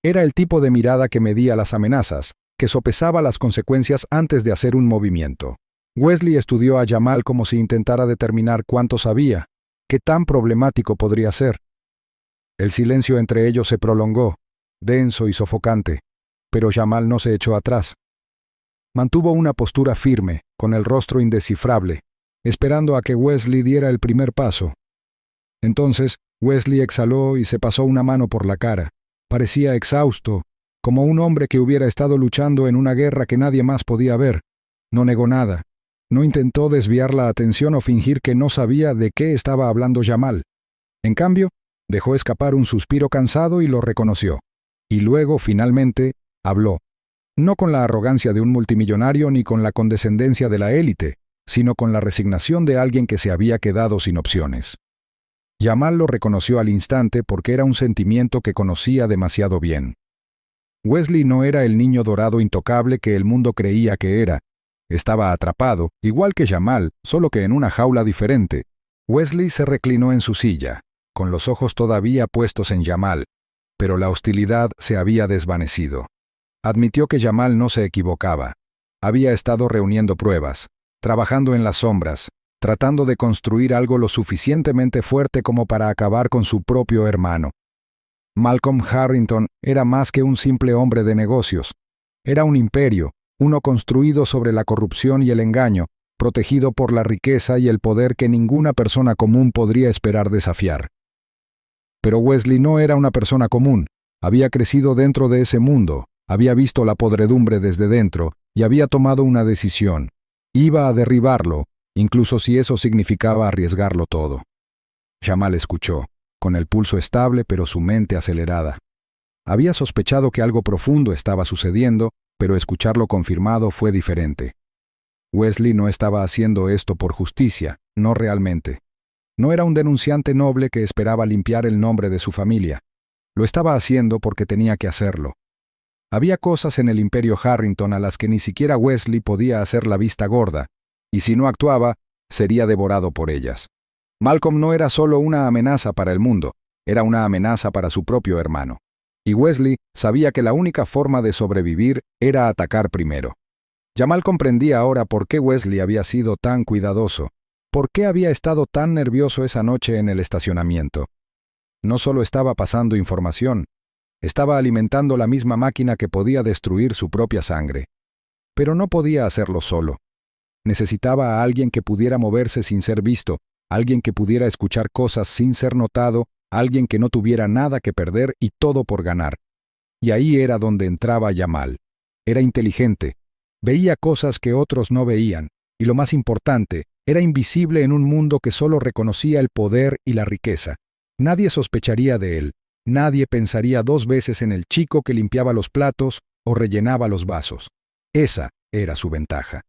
Era el tipo de mirada que medía las amenazas, que sopesaba las consecuencias antes de hacer un movimiento. Wesley estudió a Jamal como si intentara determinar cuánto sabía, qué tan problemático podría ser. El silencio entre ellos se prolongó, denso y sofocante, pero Jamal no se echó atrás. Mantuvo una postura firme, con el rostro indescifrable, esperando a que Wesley diera el primer paso. Entonces, Wesley exhaló y se pasó una mano por la cara. Parecía exhausto, como un hombre que hubiera estado luchando en una guerra que nadie más podía ver. No negó nada. No intentó desviar la atención o fingir que no sabía de qué estaba hablando Jamal. En cambio, dejó escapar un suspiro cansado y lo reconoció. Y luego, finalmente, habló. No con la arrogancia de un multimillonario ni con la condescendencia de la élite, sino con la resignación de alguien que se había quedado sin opciones. Jamal lo reconoció al instante porque era un sentimiento que conocía demasiado bien. Wesley no era el niño dorado intocable que el mundo creía que era. Estaba atrapado, igual que Jamal, solo que en una jaula diferente. Wesley se reclinó en su silla, con los ojos todavía puestos en Jamal, pero la hostilidad se había desvanecido. Admitió que Jamal no se equivocaba. Había estado reuniendo pruebas, trabajando en las sombras, tratando de construir algo lo suficientemente fuerte como para acabar con su propio hermano. Malcolm Harrington era más que un simple hombre de negocios. Era un imperio, uno construido sobre la corrupción y el engaño, protegido por la riqueza y el poder que ninguna persona común podría esperar desafiar. Pero Wesley no era una persona común. Había crecido dentro de ese mundo, había visto la podredumbre desde dentro y había tomado una decisión. Iba a derribarlo, incluso si eso significaba arriesgarlo todo. Jamal escuchó, con el pulso estable pero su mente acelerada. Había sospechado que algo profundo estaba sucediendo, pero escucharlo confirmado fue diferente. Wesley no estaba haciendo esto por justicia, no realmente. No era un denunciante noble que esperaba limpiar el nombre de su familia. Lo estaba haciendo porque tenía que hacerlo. Había cosas en el imperio Harrington a las que ni siquiera Wesley podía hacer la vista gorda, y si no actuaba, sería devorado por ellas. Malcolm no era solo una amenaza para el mundo, era una amenaza para su propio hermano. Y Wesley sabía que la única forma de sobrevivir era atacar primero. Jamal comprendía ahora por qué Wesley había sido tan cuidadoso, por qué había estado tan nervioso esa noche en el estacionamiento. No solo estaba pasando información, estaba alimentando la misma máquina que podía destruir su propia sangre. Pero no podía hacerlo solo. Necesitaba a alguien que pudiera moverse sin ser visto, alguien que pudiera escuchar cosas sin ser notado alguien que no tuviera nada que perder y todo por ganar. Y ahí era donde entraba Jamal. Era inteligente, veía cosas que otros no veían, y lo más importante, era invisible en un mundo que solo reconocía el poder y la riqueza. Nadie sospecharía de él, nadie pensaría dos veces en el chico que limpiaba los platos o rellenaba los vasos. Esa era su ventaja.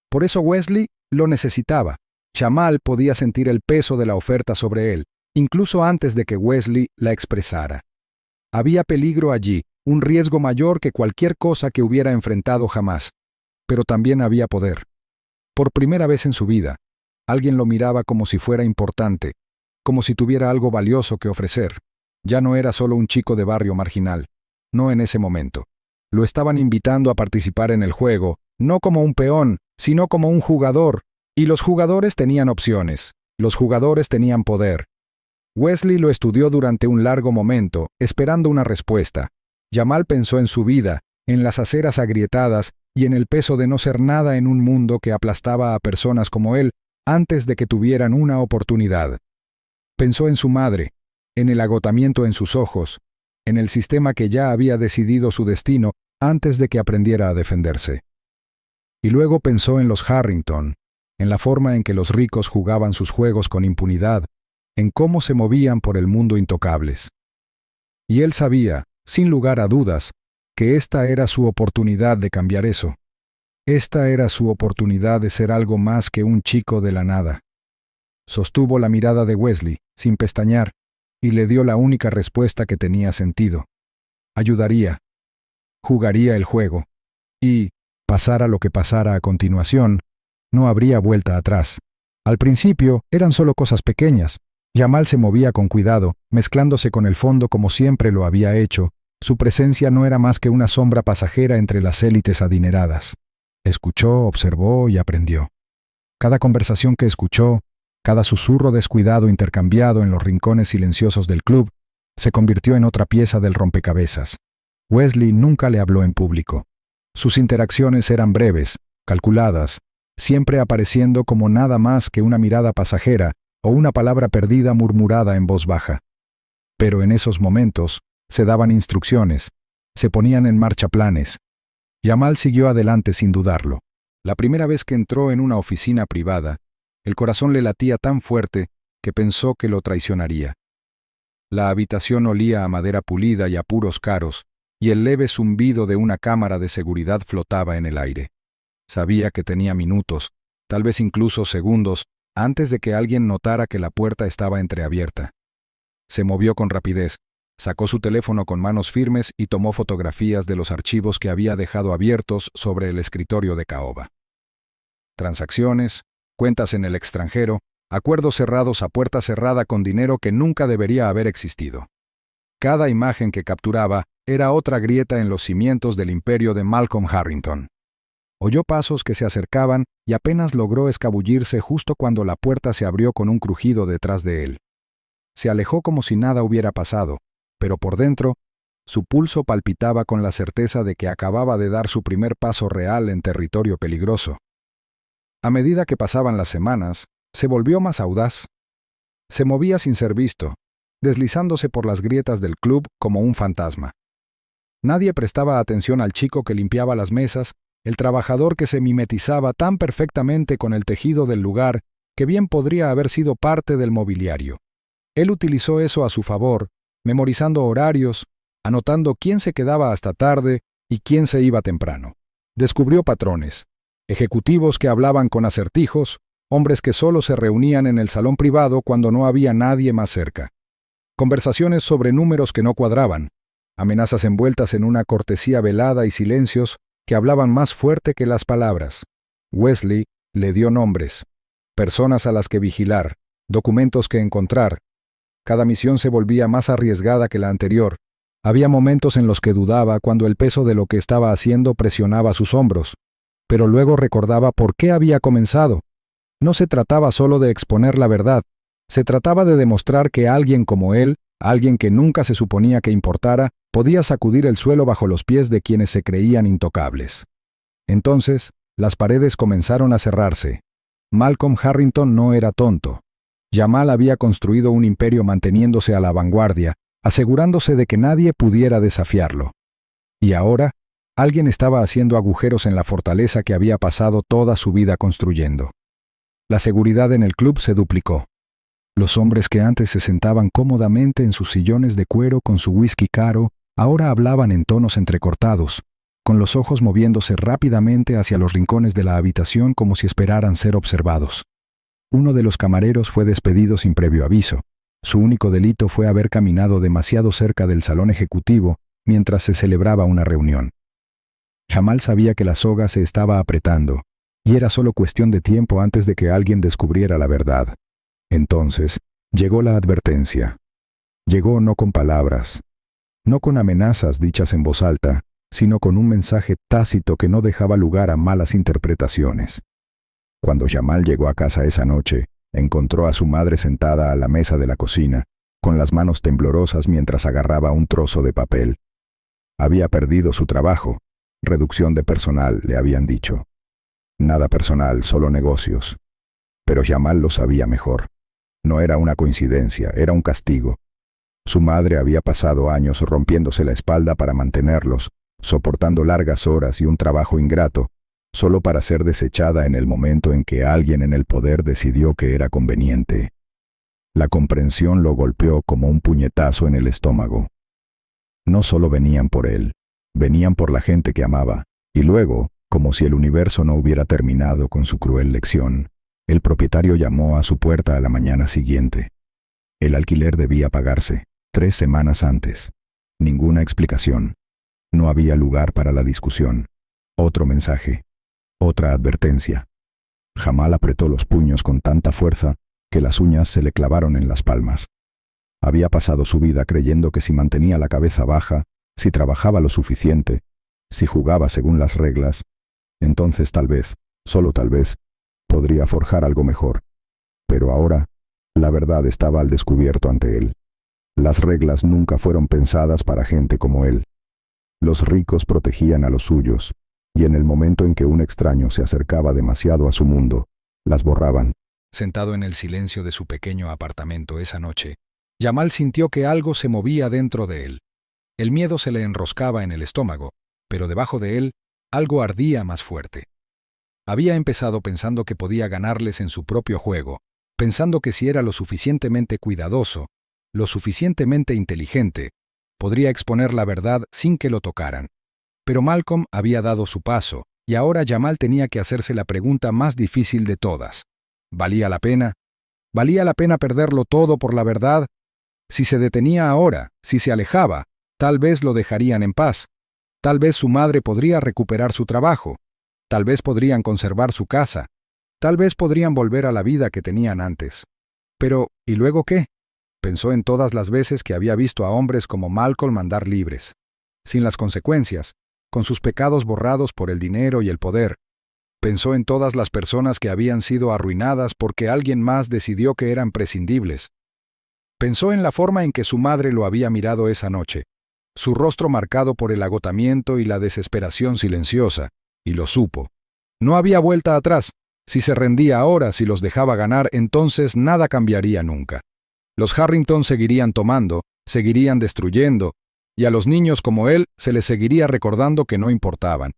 Por eso Wesley lo necesitaba. Jamal podía sentir el peso de la oferta sobre él, incluso antes de que Wesley la expresara. Había peligro allí, un riesgo mayor que cualquier cosa que hubiera enfrentado jamás. Pero también había poder. Por primera vez en su vida, alguien lo miraba como si fuera importante, como si tuviera algo valioso que ofrecer. Ya no era solo un chico de barrio marginal, no en ese momento. Lo estaban invitando a participar en el juego, no como un peón, sino como un jugador, y los jugadores tenían opciones, los jugadores tenían poder. Wesley lo estudió durante un largo momento, esperando una respuesta. Jamal pensó en su vida, en las aceras agrietadas y en el peso de no ser nada en un mundo que aplastaba a personas como él antes de que tuvieran una oportunidad. Pensó en su madre, en el agotamiento en sus ojos, en el sistema que ya había decidido su destino antes de que aprendiera a defenderse. Y luego pensó en los Harrington, en la forma en que los ricos jugaban sus juegos con impunidad, en cómo se movían por el mundo intocables. Y él sabía, sin lugar a dudas, que esta era su oportunidad de cambiar eso. Esta era su oportunidad de ser algo más que un chico de la nada. Sostuvo la mirada de Wesley, sin pestañear, y le dio la única respuesta que tenía sentido. Ayudaría. Jugaría el juego. Y, pasara lo que pasara a continuación, no habría vuelta atrás. Al principio eran solo cosas pequeñas. Jamal se movía con cuidado, mezclándose con el fondo como siempre lo había hecho. Su presencia no era más que una sombra pasajera entre las élites adineradas. Escuchó, observó y aprendió. Cada conversación que escuchó, cada susurro descuidado intercambiado en los rincones silenciosos del club, se convirtió en otra pieza del rompecabezas. Wesley nunca le habló en público. Sus interacciones eran breves, calculadas, siempre apareciendo como nada más que una mirada pasajera o una palabra perdida murmurada en voz baja. Pero en esos momentos se daban instrucciones, se ponían en marcha planes. Jamal siguió adelante sin dudarlo. La primera vez que entró en una oficina privada, el corazón le latía tan fuerte que pensó que lo traicionaría. La habitación olía a madera pulida y a puros caros, y el leve zumbido de una cámara de seguridad flotaba en el aire. Sabía que tenía minutos, tal vez incluso segundos, antes de que alguien notara que la puerta estaba entreabierta. Se movió con rapidez, sacó su teléfono con manos firmes y tomó fotografías de los archivos que había dejado abiertos sobre el escritorio de caoba. Transacciones, cuentas en el extranjero, acuerdos cerrados a puerta cerrada con dinero que nunca debería haber existido. Cada imagen que capturaba era otra grieta en los cimientos del imperio de Malcolm Harrington. Oyó pasos que se acercaban y apenas logró escabullirse justo cuando la puerta se abrió con un crujido detrás de él. Se alejó como si nada hubiera pasado, pero por dentro, su pulso palpitaba con la certeza de que acababa de dar su primer paso real en territorio peligroso. A medida que pasaban las semanas, se volvió más audaz. Se movía sin ser visto, deslizándose por las grietas del club como un fantasma. Nadie prestaba atención al chico que limpiaba las mesas, el trabajador que se mimetizaba tan perfectamente con el tejido del lugar que bien podría haber sido parte del mobiliario. Él utilizó eso a su favor, memorizando horarios, anotando quién se quedaba hasta tarde y quién se iba temprano. Descubrió patrones, ejecutivos que hablaban con acertijos, hombres que solo se reunían en el salón privado cuando no había nadie más cerca. Conversaciones sobre números que no cuadraban, amenazas envueltas en una cortesía velada y silencios que hablaban más fuerte que las palabras. Wesley le dio nombres, personas a las que vigilar, documentos que encontrar. Cada misión se volvía más arriesgada que la anterior. Había momentos en los que dudaba cuando el peso de lo que estaba haciendo presionaba sus hombros, pero luego recordaba por qué había comenzado. No se trataba solo de exponer la verdad, se trataba de demostrar que alguien como él, alguien que nunca se suponía que importara, podía sacudir el suelo bajo los pies de quienes se creían intocables. Entonces, las paredes comenzaron a cerrarse. Malcolm Harrington no era tonto. Jamal había construido un imperio manteniéndose a la vanguardia, asegurándose de que nadie pudiera desafiarlo. Y ahora, alguien estaba haciendo agujeros en la fortaleza que había pasado toda su vida construyendo. La seguridad en el club se duplicó. Los hombres que antes se sentaban cómodamente en sus sillones de cuero con su whisky caro, ahora hablaban en tonos entrecortados, con los ojos moviéndose rápidamente hacia los rincones de la habitación como si esperaran ser observados. Uno de los camareros fue despedido sin previo aviso. Su único delito fue haber caminado demasiado cerca del salón ejecutivo mientras se celebraba una reunión. Jamal sabía que la soga se estaba apretando, y era solo cuestión de tiempo antes de que alguien descubriera la verdad. Entonces, llegó la advertencia. Llegó no con palabras, no con amenazas dichas en voz alta, sino con un mensaje tácito que no dejaba lugar a malas interpretaciones. Cuando Jamal llegó a casa esa noche, encontró a su madre sentada a la mesa de la cocina, con las manos temblorosas mientras agarraba un trozo de papel. Había perdido su trabajo. Reducción de personal, le habían dicho. Nada personal, solo negocios. Pero Jamal lo sabía mejor. No era una coincidencia, era un castigo. Su madre había pasado años rompiéndose la espalda para mantenerlos, soportando largas horas y un trabajo ingrato, solo para ser desechada en el momento en que alguien en el poder decidió que era conveniente. La comprensión lo golpeó como un puñetazo en el estómago. No solo venían por él, venían por la gente que amaba, y luego, como si el universo no hubiera terminado con su cruel lección, el propietario llamó a su puerta a la mañana siguiente. El alquiler debía pagarse, 3 semanas antes. Ninguna explicación. No había lugar para la discusión. Otro mensaje. Otra advertencia. Jamal apretó los puños con tanta fuerza que las uñas se le clavaron en las palmas. Había pasado su vida creyendo que si mantenía la cabeza baja, si trabajaba lo suficiente, si jugaba según las reglas, entonces tal vez, solo tal vez, podría forjar algo mejor. Pero ahora, la verdad estaba al descubierto ante él. Las reglas nunca fueron pensadas para gente como él. Los ricos protegían a los suyos, y en el momento en que un extraño se acercaba demasiado a su mundo, las borraban. Sentado en el silencio de su pequeño apartamento esa noche, Jamal sintió que algo se movía dentro de él. El miedo se le enroscaba en el estómago, pero debajo de él, algo ardía más fuerte. Había empezado pensando que podía ganarles en su propio juego, pensando que si era lo suficientemente cuidadoso, lo suficientemente inteligente, podría exponer la verdad sin que lo tocaran. Pero Malcolm había dado su paso, y ahora Jamal tenía que hacerse la pregunta más difícil de todas. ¿Valía la pena? ¿Valía la pena perderlo todo por la verdad? Si se detenía ahora, si se alejaba, tal vez lo dejarían en paz. Tal vez su madre podría recuperar su trabajo. Tal vez podrían conservar su casa. Tal vez podrían volver a la vida que tenían antes. Pero, ¿y luego qué? Pensó en todas las veces que había visto a hombres como Malcolm andar libres, sin las consecuencias, con sus pecados borrados por el dinero y el poder. Pensó en todas las personas que habían sido arruinadas porque alguien más decidió que eran prescindibles. Pensó en la forma en que su madre lo había mirado esa noche, su rostro marcado por el agotamiento y la desesperación silenciosa, y lo supo. No había vuelta atrás. Si se rendía ahora, si los dejaba ganar, entonces nada cambiaría nunca. Los Harrington seguirían tomando, seguirían destruyendo, y a los niños como él se les seguiría recordando que no importaban.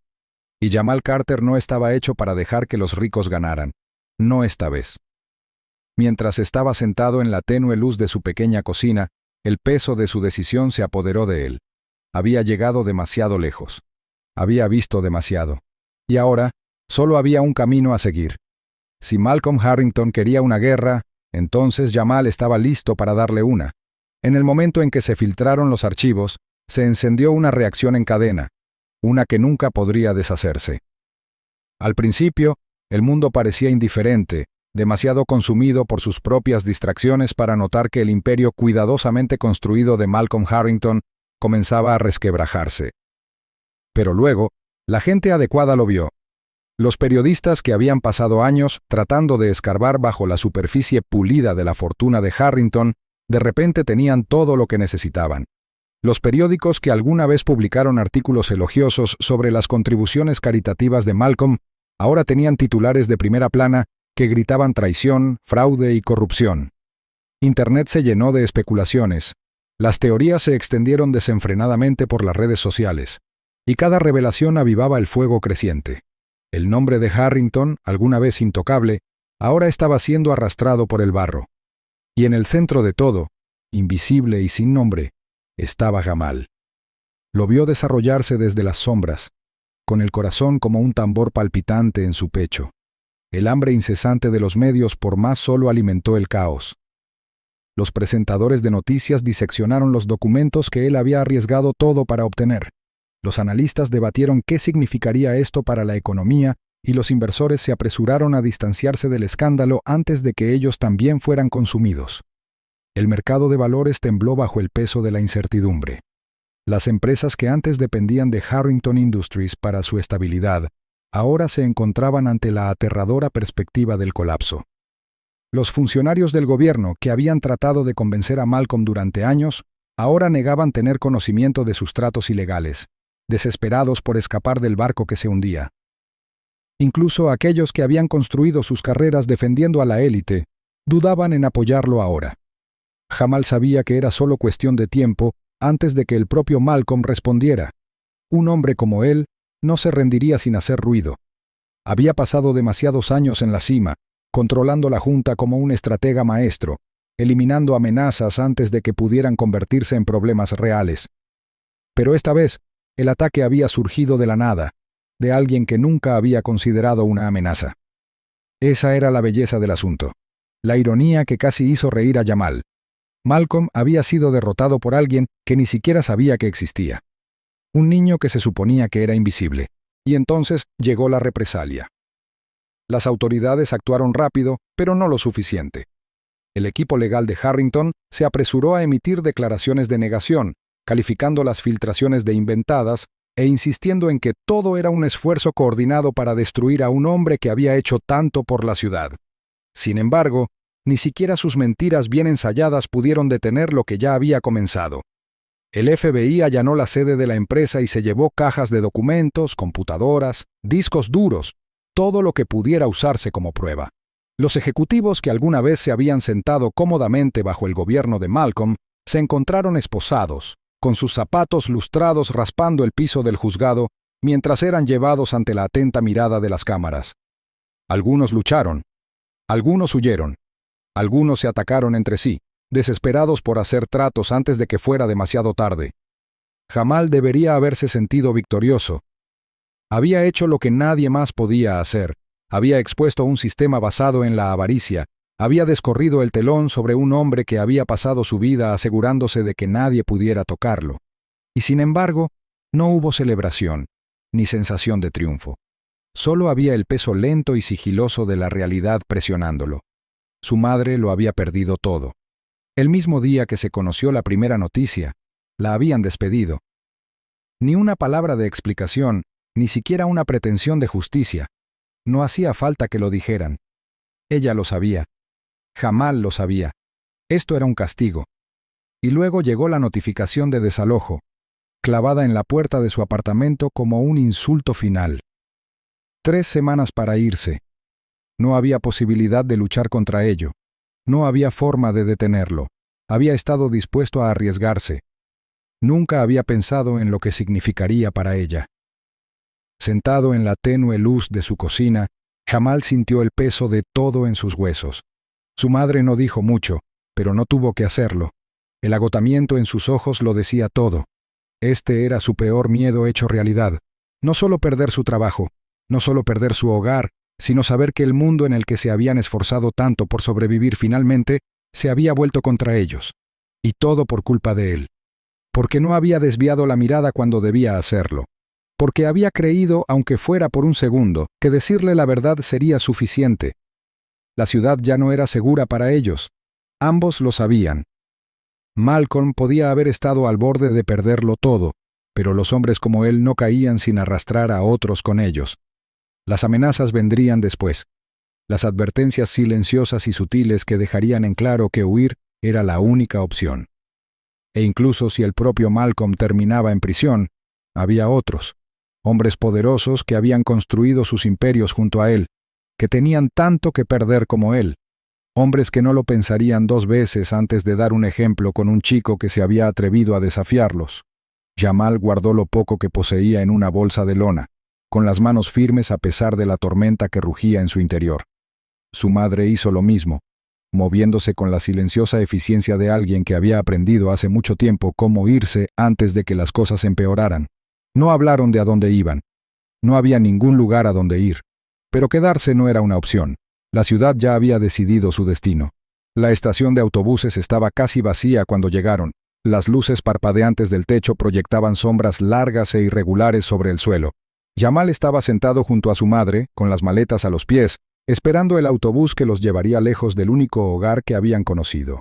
Y Jamal Carter no estaba hecho para dejar que los ricos ganaran. No esta vez. Mientras estaba sentado en la tenue luz de su pequeña cocina, el peso de su decisión se apoderó de él. Había llegado demasiado lejos. Había visto demasiado. Y ahora, solo había un camino a seguir. Si Malcolm Harrington quería una guerra, entonces Jamal estaba listo para darle una. En el momento en que se filtraron los archivos, se encendió una reacción en cadena, una que nunca podría deshacerse. Al principio, el mundo parecía indiferente, demasiado consumido por sus propias distracciones para notar que el imperio cuidadosamente construido de Malcolm Harrington comenzaba a resquebrajarse. Pero luego, la gente adecuada lo vio. Los periodistas que habían pasado años tratando de escarbar bajo la superficie pulida de la fortuna de Harrington, de repente tenían todo lo que necesitaban. Los periódicos que alguna vez publicaron artículos elogiosos sobre las contribuciones caritativas de Malcolm, ahora tenían titulares de primera plana que gritaban traición, fraude y corrupción. Internet se llenó de especulaciones. Las teorías se extendieron desenfrenadamente por las redes sociales, y cada revelación avivaba el fuego creciente. El nombre de Harrington, alguna vez intocable, ahora estaba siendo arrastrado por el barro. Y en el centro de todo, invisible y sin nombre, estaba Jamal. Lo vio desarrollarse desde las sombras, con el corazón como un tambor palpitante en su pecho. El hambre incesante de los medios por más solo alimentó el caos. Los presentadores de noticias diseccionaron los documentos que él había arriesgado todo para obtener. Los analistas debatieron qué significaría esto para la economía y los inversores se apresuraron a distanciarse del escándalo antes de que ellos también fueran consumidos. El mercado de valores tembló bajo el peso de la incertidumbre. Las empresas que antes dependían de Harrington Industries para su estabilidad, ahora se encontraban ante la aterradora perspectiva del colapso. Los funcionarios del gobierno que habían tratado de convencer a Malcolm durante años, ahora negaban tener conocimiento de sus tratos ilegales, desesperados por escapar del barco que se hundía. Incluso aquellos que habían construido sus carreras defendiendo a la élite, dudaban en apoyarlo ahora. Jamal sabía que era solo cuestión de tiempo antes de que el propio Malcolm respondiera. Un hombre como él no se rendiría sin hacer ruido. Había pasado demasiados años en la cima, controlando la Junta como un estratega maestro, eliminando amenazas antes de que pudieran convertirse en problemas reales. Pero esta vez, el ataque había surgido de la nada, de alguien que nunca había considerado una amenaza. Esa era la belleza del asunto, la ironía que casi hizo reír a Jamal. Malcolm había sido derrotado por alguien que ni siquiera sabía que existía. Un niño que se suponía que era invisible. Y entonces llegó la represalia. Las autoridades actuaron rápido, pero no lo suficiente. El equipo legal de Harrington se apresuró a emitir declaraciones de negación, calificando las filtraciones de inventadas e insistiendo en que todo era un esfuerzo coordinado para destruir a un hombre que había hecho tanto por la ciudad. Sin embargo, ni siquiera sus mentiras bien ensayadas pudieron detener lo que ya había comenzado. El FBI allanó la sede de la empresa y se llevó cajas de documentos, computadoras, discos duros, todo lo que pudiera usarse como prueba. Los ejecutivos que alguna vez se habían sentado cómodamente bajo el gobierno de Malcolm se encontraron esposados, con sus zapatos lustrados raspando el piso del juzgado mientras eran llevados ante la atenta mirada de las cámaras. Algunos lucharon, algunos huyeron, algunos se atacaron entre sí, desesperados por hacer tratos antes de que fuera demasiado tarde. Jamal debería haberse sentido victorioso. Había hecho lo que nadie más podía hacer, había expuesto un sistema basado en la avaricia, había descorrido el telón sobre un hombre que había pasado su vida asegurándose de que nadie pudiera tocarlo. Y sin embargo, no hubo celebración, ni sensación de triunfo. Solo había el peso lento y sigiloso de la realidad presionándolo. Su madre lo había perdido todo. El mismo día que se conoció la primera noticia, la habían despedido. Ni una palabra de explicación, ni siquiera una pretensión de justicia. No hacía falta que lo dijeran. Ella lo sabía. Jamal lo sabía. Esto era un castigo. Y luego llegó la notificación de desalojo, clavada en la puerta de su apartamento como un insulto final. 3 semanas para irse. No había posibilidad de luchar contra ello. No había forma de detenerlo. Había estado dispuesto a arriesgarse. Nunca había pensado en lo que significaría para ella. Sentado en la tenue luz de su cocina, Jamal sintió el peso de todo en sus huesos. Su madre no dijo mucho, pero no tuvo que hacerlo. El agotamiento en sus ojos lo decía todo. Este era su peor miedo hecho realidad. No solo perder su trabajo, no solo perder su hogar, sino saber que el mundo en el que se habían esforzado tanto por sobrevivir finalmente se había vuelto contra ellos. Y todo por culpa de él. Porque no había desviado la mirada cuando debía hacerlo. Porque había creído, aunque fuera por un segundo, que decirle la verdad sería suficiente. La ciudad ya no era segura para ellos. Ambos lo sabían. Malcolm podía haber estado al borde de perderlo todo, pero los hombres como él no caían sin arrastrar a otros con ellos. Las amenazas vendrían después. Las advertencias silenciosas y sutiles que dejarían en claro que huir era la única opción. E incluso si el propio Malcolm terminaba en prisión, había otros. Hombres poderosos que habían construido sus imperios junto a él, que tenían tanto que perder como él. hombres que no lo pensarían dos veces antes de dar un ejemplo con un chico que se había atrevido a desafiarlos. Jamal guardó lo poco que poseía en una bolsa de lona, con las manos firmes a pesar de la tormenta que rugía en su interior. Su madre hizo lo mismo, moviéndose con la silenciosa eficiencia de alguien que había aprendido hace mucho tiempo cómo irse antes de que las cosas empeoraran. No hablaron de a dónde iban. No había ningún lugar a donde ir. Pero quedarse no era una opción. La ciudad ya había decidido su destino. La estación de autobuses estaba casi vacía cuando llegaron. Las luces parpadeantes del techo proyectaban sombras largas e irregulares sobre el suelo. Jamal estaba sentado junto a su madre, con las maletas a los pies, esperando el autobús que los llevaría lejos del único hogar que habían conocido.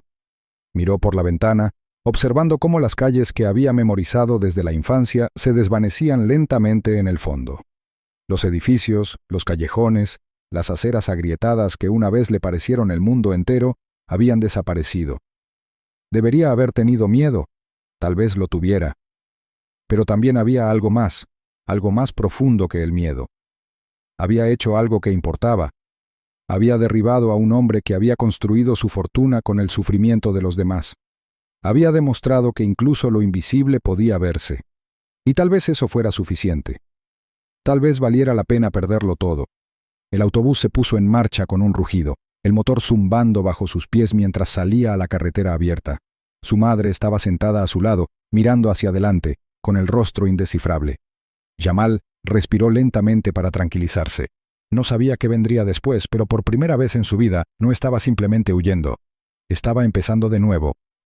Miró por la ventana, observando cómo las calles que había memorizado desde la infancia se desvanecían lentamente en el fondo. Los edificios, los callejones, las aceras agrietadas que una vez le parecieron el mundo entero, habían desaparecido. Debería haber tenido miedo, tal vez lo tuviera. Pero también había algo más profundo que el miedo. Había hecho algo que importaba. Había derribado a un hombre que había construido su fortuna con el sufrimiento de los demás. Había demostrado que incluso lo invisible podía verse. Y tal vez eso fuera suficiente. Tal vez valiera la pena perderlo todo. El autobús se puso en marcha con un rugido, el motor zumbando bajo sus pies mientras salía a la carretera abierta. Su madre estaba sentada a su lado, mirando hacia adelante, con el rostro indescifrable. Jamal respiró lentamente para tranquilizarse. No sabía qué vendría después, pero por primera vez en su vida no estaba simplemente huyendo. Estaba empezando de nuevo,